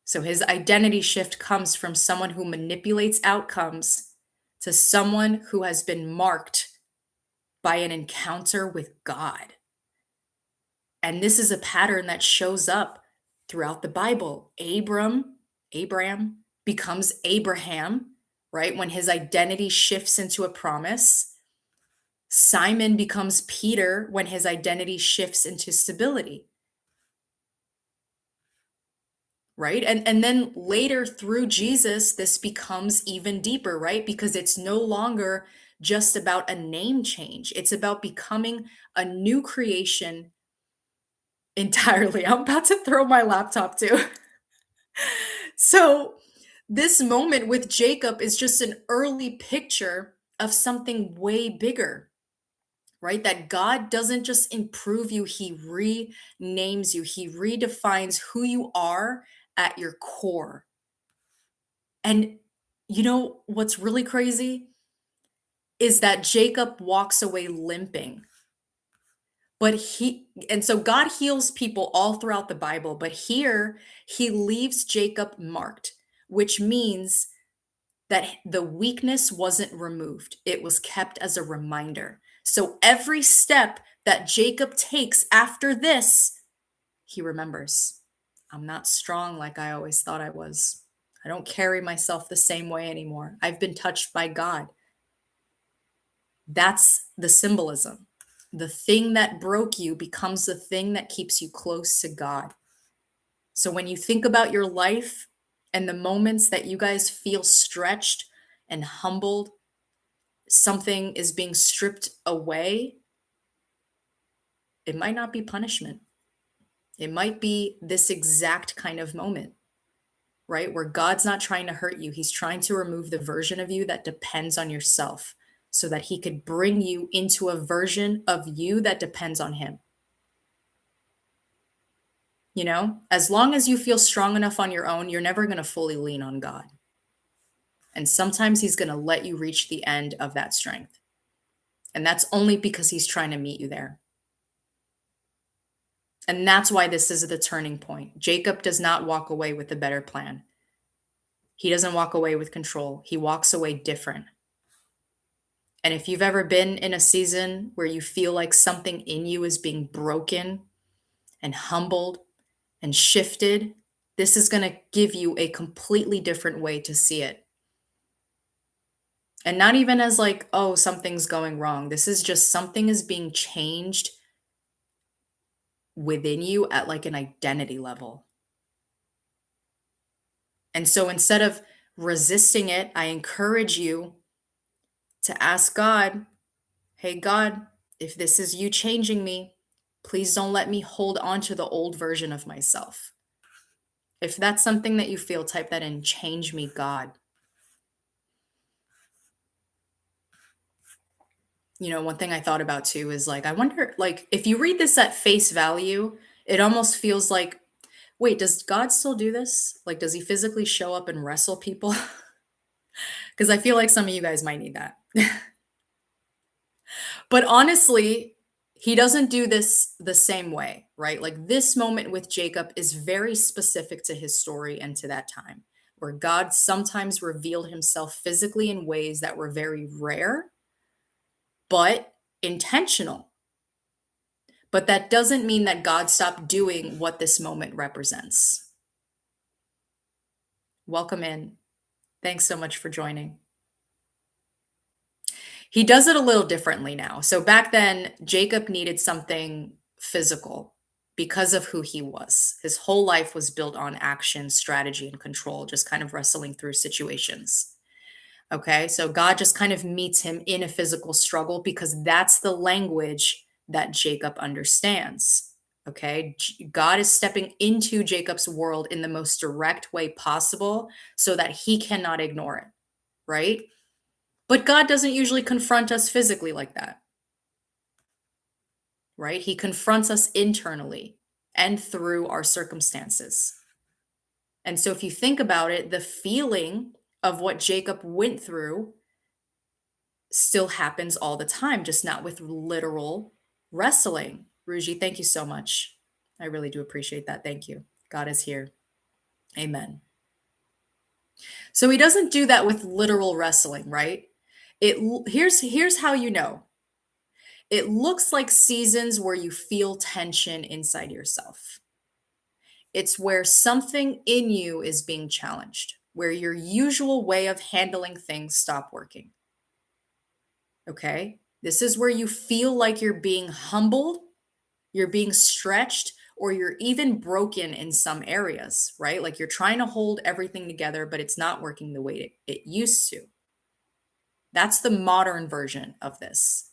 So his identity shift comes from someone who manipulates outcomes to someone who has been marked by an encounter with God. And this is a pattern that shows up throughout the Bible. Abraham becomes Abraham, right? When his identity shifts into a promise. Simon becomes Peter when his identity shifts into stability. Right? And then later through Jesus, this becomes even deeper, right? Because it's no longer just about a name change. It's about becoming a new creation entirely. I'm about to throw my laptop too. So this moment with Jacob is just an early picture of something way bigger, right? That God doesn't just improve you, he renames you, he redefines who you are at your core. And you know what's really crazy is that Jacob walks away limping. And so God heals people all throughout the Bible, but here he leaves Jacob marked, which means that the weakness wasn't removed. It was kept as a reminder. So every step that Jacob takes after this, he remembers, I'm not strong like I always thought I was. I don't carry myself the same way anymore. I've been touched by God. That's the symbolism. The thing that broke you becomes the thing that keeps you close to God. So when you think about your life and the moments that you guys feel stretched and humbled, something is being stripped away, it might not be punishment. It might be this exact kind of moment, right? Where God's not trying to hurt you. He's trying to remove the version of you that depends on yourself so that he could bring you into a version of you that depends on him. You know, as long as you feel strong enough on your own, you're never going to fully lean on God. And sometimes he's going to let you reach the end of that strength. And that's only because he's trying to meet you there. And that's why this is the turning point. Jacob does not walk away with a better plan. He doesn't walk away with control. He walks away different. And if you've ever been in a season where you feel like something in you is being broken and humbled and shifted, this is going to give you a completely different way to see it. And not even as like, oh, something's going wrong. This is just something is being changed within you at like an identity level. And so instead of resisting it, I encourage you to ask God, hey, God, if this is you changing me, please don't let me hold on to the old version of myself. If that's something that you feel, type that in, change me, God. You know, one thing I thought about too is like, I wonder, like, if you read this at face value, it almost feels like, wait, does God still do this? Like, does he physically show up and wrestle people? Because I feel like some of you guys might need that. But honestly, he doesn't do this the same way, right? Like this moment with Jacob is very specific to his story and to that time, where God sometimes revealed himself physically in ways that were very rare, but intentional. But that doesn't mean that God stopped doing what this moment represents. Welcome in. Thanks so much for joining. He does it a little differently now. So back then, Jacob needed something physical, because of who he was. His whole life was built on action, strategy, and control, just kind of wrestling through situations. Okay, so God just kind of meets him in a physical struggle because that's the language that Jacob understands. Okay, God is stepping into Jacob's world in the most direct way possible so that he cannot ignore it, right? But God doesn't usually confront us physically like that, right? He confronts us internally and through our circumstances. And so if you think about it, the feeling of what Jacob went through still happens all the time, just not with literal wrestling. Ruji, thank you so much. I really do appreciate that. Thank you. God is here. Amen. So he doesn't do that with literal wrestling, right? Here's how you know. It looks like seasons where you feel tension inside yourself. It's where something in you is being challenged, where your usual way of handling things stop working. Okay? This is where you feel like you're being humbled, you're being stretched, or you're even broken in some areas, right? Like you're trying to hold everything together, but it's not working the way it used to. That's the modern version of this.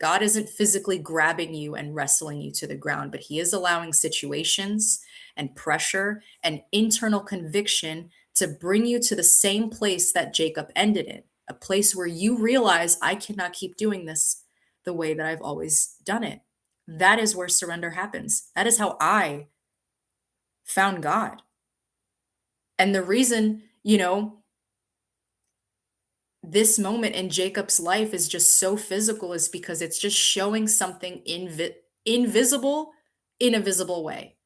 God isn't physically grabbing you and wrestling you to the ground, but he is allowing situations and pressure and internal conviction to bring you to the same place that Jacob ended in, a place where you realize I cannot keep doing this the way that I've always done it. That is where surrender happens. That is how I found God. And the reason, this moment in Jacob's life is just so physical is because it's just showing something invisible in a visible way,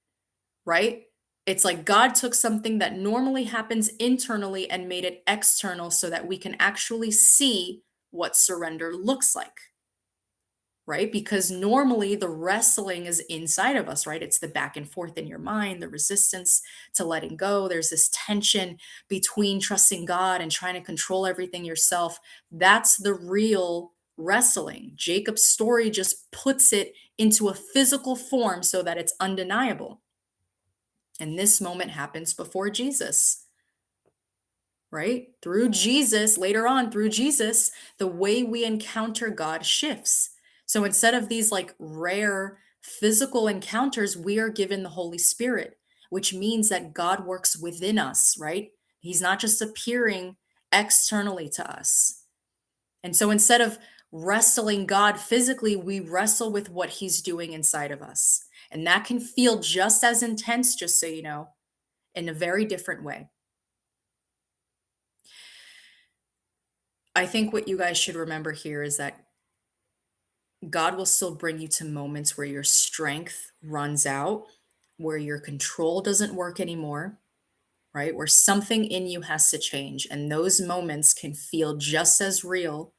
right? It's like God took something that normally happens internally and made it external so that we can actually see what surrender looks like, right? Because normally the wrestling is inside of us, right? It's the back and forth in your mind, the resistance to letting go. There's this tension between trusting God and trying to control everything yourself. That's the real wrestling. Jacob's story just puts it into a physical form so that it's undeniable. And this moment happens before Jesus, right? Through Jesus, later on, through Jesus, the way we encounter God shifts. So instead of these like rare physical encounters, we are given the Holy Spirit, which means that God works within us, right? He's not just appearing externally to us. And so instead of wrestling God physically, we wrestle with what he's doing inside of us. And that can feel just as intense, just so you know, in a very different way. I think what you guys should remember here is that God will still bring you to moments where your strength runs out, where your control doesn't work anymore, right? Where something in you has to change. And those moments can feel just as real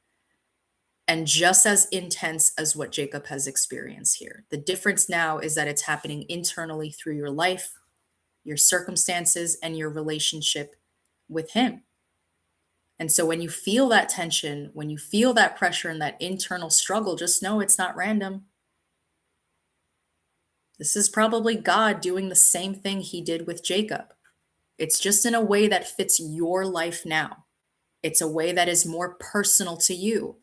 and just as intense as what Jacob has experienced here. The difference now is that it's happening internally through your life, your circumstances, and your relationship with Him. And so when you feel that tension, when you feel that pressure and that internal struggle, just know it's not random. This is probably God doing the same thing he did with Jacob. It's just in a way that fits your life now. It's a way that is more personal to you.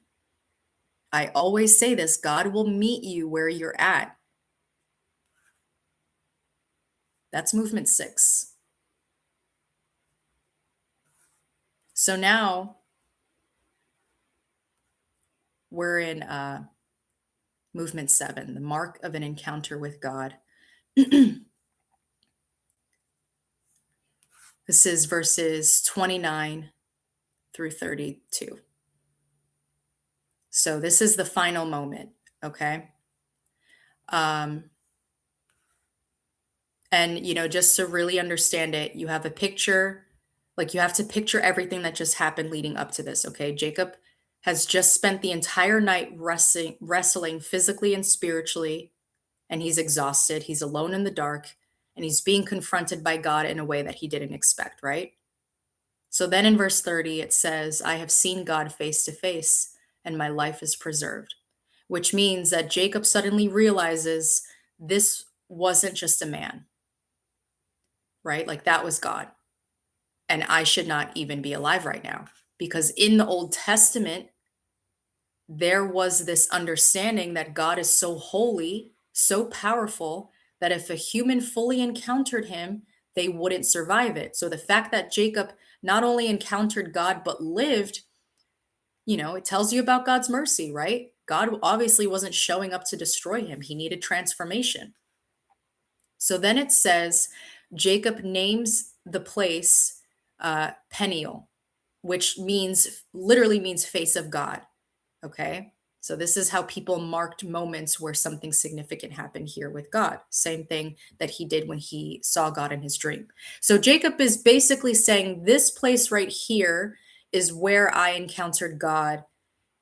I always say this, God will meet you where you're at. That's movement 6. So now we're in movement 7, the mark of an encounter with God. This is verses 29 through 32. So this is the final moment, okay? And just to really understand it, you have a picture, like you have to picture everything that just happened leading up to this, okay? Jacob has just spent the entire night wrestling physically and spiritually, and he's exhausted. He's alone in the dark, and he's being confronted by God in a way that he didn't expect, right? So then in verse 30, it says, I have seen God face to face, and my life is preserved, which means that Jacob suddenly realizes this wasn't just a man, right? Like that was God. And I should not even be alive right now. Because in the Old Testament, there was this understanding that God is so holy, so powerful, that if a human fully encountered him, they wouldn't survive it. So the fact that Jacob not only encountered God, but lived, it tells you about God's mercy, right? God obviously wasn't showing up to destroy him, he needed transformation. So then it says Jacob names the place Peniel, which literally means face of God. Okay. So this is how people marked moments where something significant happened here with God. Same thing that he did when he saw God in his dream. So Jacob is basically saying this place right here is where I encountered God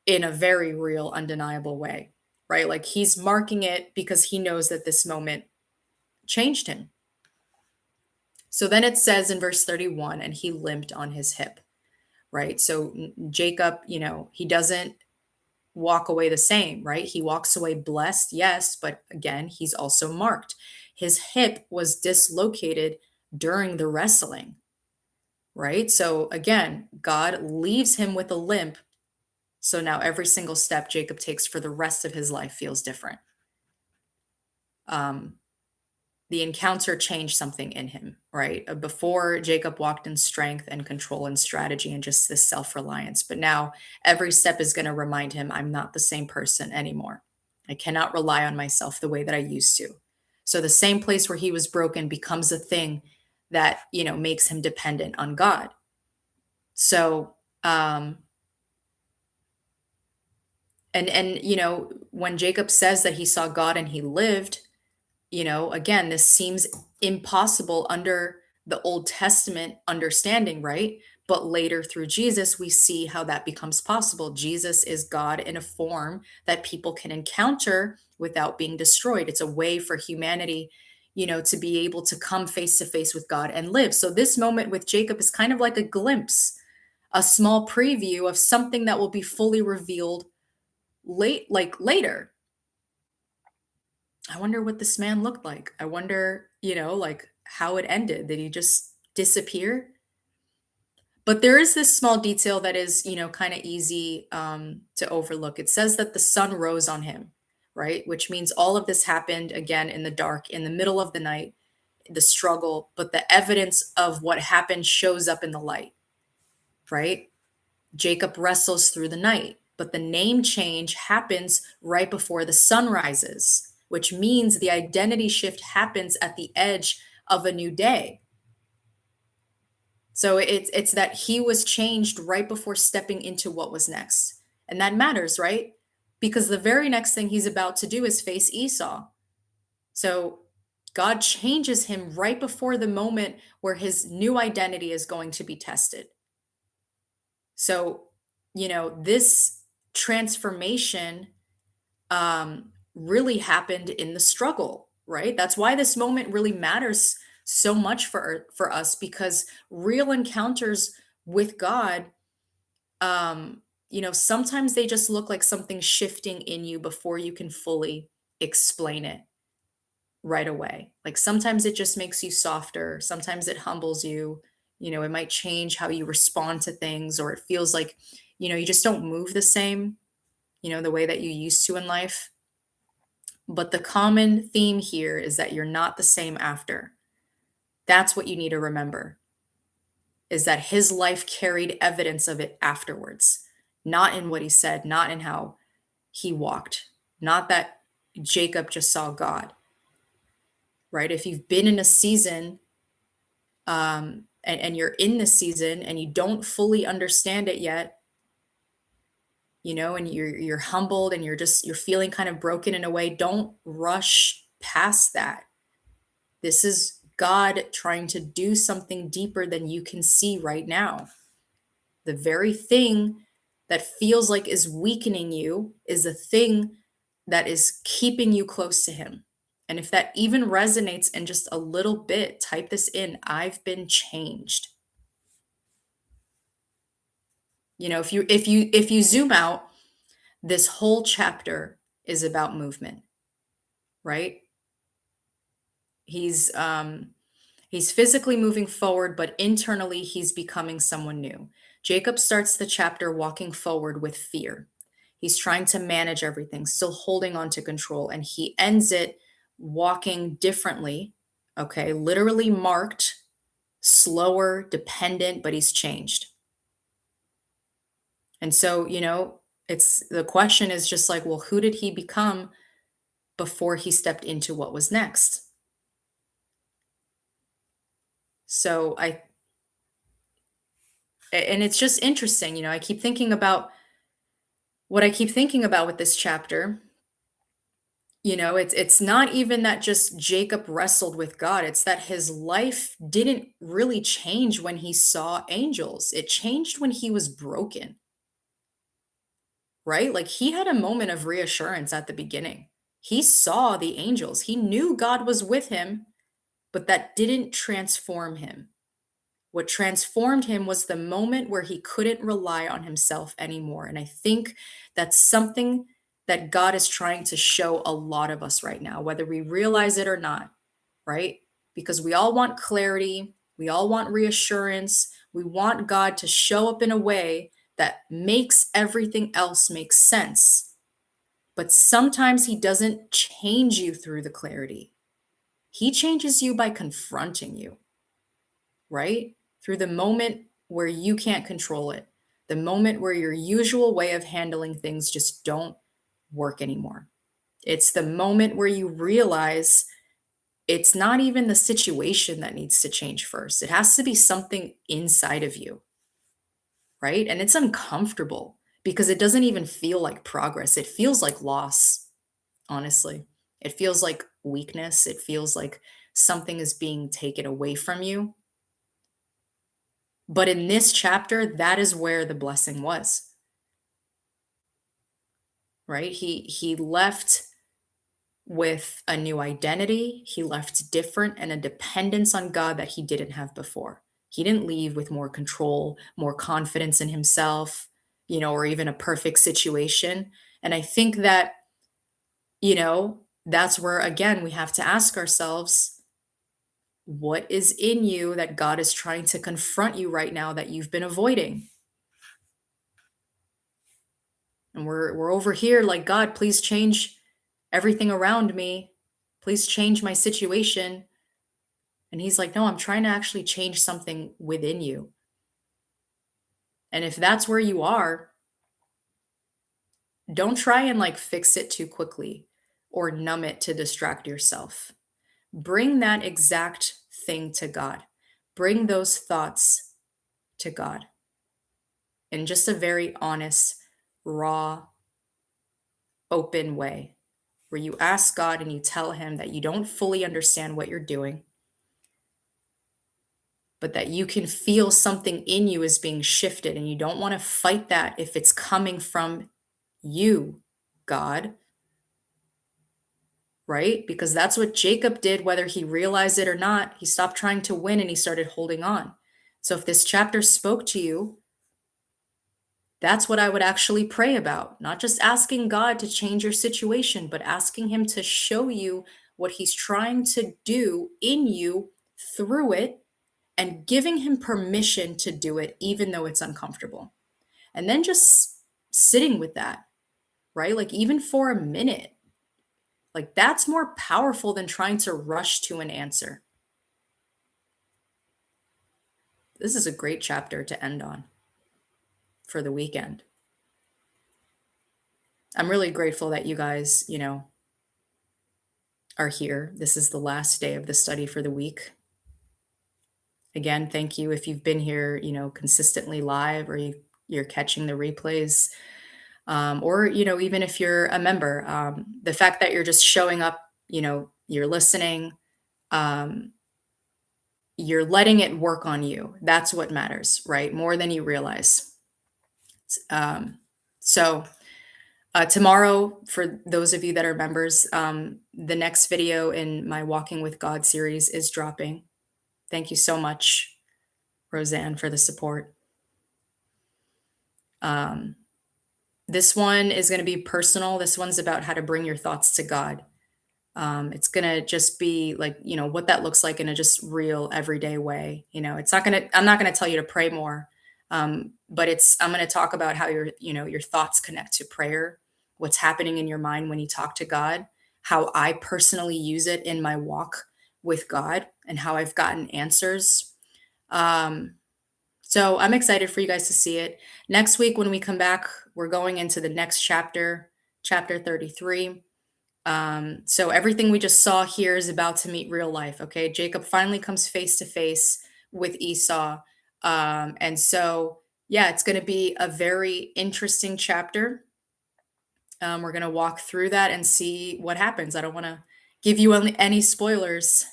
in a very real, undeniable way, right? Like he's marking it because he knows that this moment changed him. So then it says in verse 31, and he limped on his hip, right? So Jacob, he doesn't walk away the same, right? He walks away blessed, yes, but again, he's also marked. His hip was dislocated during the wrestling, right? So again, God leaves him with a limp. So now every single step Jacob takes for the rest of his life feels different. The encounter changed something in him, right? Before Jacob walked in strength and control and strategy and just this self reliance. But now every step is going to remind him I'm not the same person anymore. I cannot rely on myself the way that I used to. So the same place where he was broken becomes a thing that, makes him dependent on God. So, when Jacob says that he saw God and he lived, again, this seems impossible under the Old Testament understanding, right? But later through Jesus, we see how that becomes possible. Jesus is God in a form that people can encounter without being destroyed. It's a way for humanity, to be able to come face to face with God and live. So this moment with Jacob is kind of like a glimpse, a small preview of something that will be fully revealed later. I wonder what this man looked like. I wonder, like how it ended. Did he just disappear? But there is this small detail that is, kind of easy to overlook. It says that the sun rose on him, right? Which means all of this happened again in the dark, in the middle of the night, the struggle, but the evidence of what happened shows up in the light, right? Jacob wrestles through the night, but the name change happens right before the sun rises, which means the identity shift happens at the edge of a new day. So it's that he was changed right before stepping into what was next. And that matters, right? Because the very next thing he's about to do is face Esau. So God changes him right before the moment where his new identity is going to be tested. So, this transformation really happened in the struggle, right? That's why this moment really matters so much for us, because real encounters with God, sometimes they just look like something shifting in you before you can fully explain it right away. Like sometimes it just makes you softer, sometimes it humbles you. It might change how you respond to things, or it feels like, you just don't move the same, the way that you used to in life. But the common theme here is that you're not the same after. That's what you need to remember, is that his life carried evidence of it afterwards, not in what he said, not in how he walked, not that Jacob just saw God, right? If you've been in a season, and you're in this season and you don't fully understand it yet, and you're humbled and you're feeling kind of broken in a way, don't rush past that. This is God trying to do something deeper than you can see right now. The very thing that feels like is weakening you is the thing that is keeping you close to him. And if that even resonates in just a little bit, type this in: I've been changed. If you zoom out, this whole chapter is about movement, right? He's physically moving forward, but internally he's becoming someone new. Jacob starts the chapter walking forward with fear. He's trying to manage everything, still holding on to control, and he ends it walking differently, okay? Literally marked, slower, dependent, but he's changed. And so, it's the question is just like, well, who did he become before he stepped into what was next? So and it's just interesting, I keep thinking about what I keep thinking about with this chapter. It's not even that just Jacob wrestled with God, it's that his life didn't really change when he saw angels. It changed when he was broken, right? Like he had a moment of reassurance at the beginning. He saw the angels. He knew God was with him, but that didn't transform him. What transformed him was the moment where he couldn't rely on himself anymore. And I think that's something that God is trying to show a lot of us right now, whether we realize it or not, right? Because we all want clarity, we all want reassurance, we want God to show up in a way that makes everything else make sense. But sometimes he doesn't change you through the clarity. He changes you by confronting you, right? Through the moment where you can't control it, the moment where your usual way of handling things just don't work anymore. It's the moment where you realize it's not even the situation that needs to change first. It has to be something inside of you, right? And it's uncomfortable because it doesn't even feel like progress. It feels like loss, honestly. It feels like weakness. It feels like something is being taken away from you. But in this chapter, that is where the blessing was, right? He left with a new identity. He left different and a dependence on God that he didn't have before. He didn't leave with more control, more confidence in himself, or even a perfect situation. And I think that, that's where again we have to ask ourselves, what is in you that God is trying to confront you right now that you've been avoiding? And we're over here like, God, please change everything around me. Please change my situation. And he's like, no, I'm trying to actually change something within you. And if that's where you are, don't try and like fix it too quickly or numb it to distract yourself. Bring that exact thing to God. Bring those thoughts to God in just a very honest, raw, open way where you ask God and you tell him that you don't fully understand what you're doing, but that you can feel something in you is being shifted and you don't want to fight that if it's coming from you, God, right? Because that's what Jacob did, whether he realized it or not. He stopped trying to win and he started holding on. So if this chapter spoke to you, that's what I would actually pray about. Not just asking God to change your situation, but asking him to show you what he's trying to do in you through it and giving him permission to do it, even though it's uncomfortable. And then just sitting with that, right? Like, even for a minute, like, that's more powerful than trying to rush to an answer. This is a great chapter to end on for the weekend. I'm really grateful that you guys, are here. This is the last day of the study for the week. Again, thank you if you've been here, consistently live or you're catching the replays. Or, even if you're a member, the fact that you're just showing up, you're listening, um, you're letting it work on you. That's what matters, right? More than you realize. Um, so tomorrow, for those of you that are members, the next video in my Walking with God series is dropping. Thank you so much, Roseanne, for the support. This one is going to be personal. This one's about how to bring your thoughts to God. It's gonna just be like, what that looks like in a just real everyday way. It's not gonna I'm not gonna tell you to pray more. But I'm gonna talk about how your thoughts connect to prayer, what's happening in your mind when you talk to God, how I personally use it in my walk with God and how I've gotten answers. Um, so I'm excited for you guys to see it. Next week when we come back, we're going into the next chapter, chapter 33. So everything we just saw here is about to meet real life. Okay. Jacob finally comes face to face with Esau. And so, yeah, it's going to be a very interesting chapter. We're going to walk through that and see what happens. I don't want to give you any spoilers.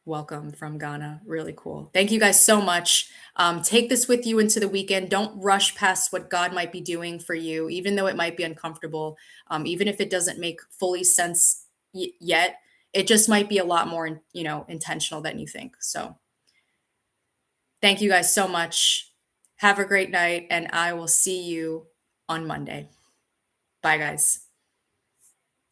Welcome from Ghana. Really cool. Thank you guys so much. Take this with you into the weekend. Don't rush past what God might be doing for you, even though it might be uncomfortable, even if it doesn't make fully sense yet. It just might be a lot more, intentional than you think. So, thank you guys so much. Have a great night, and I will see you on Monday. Bye, guys.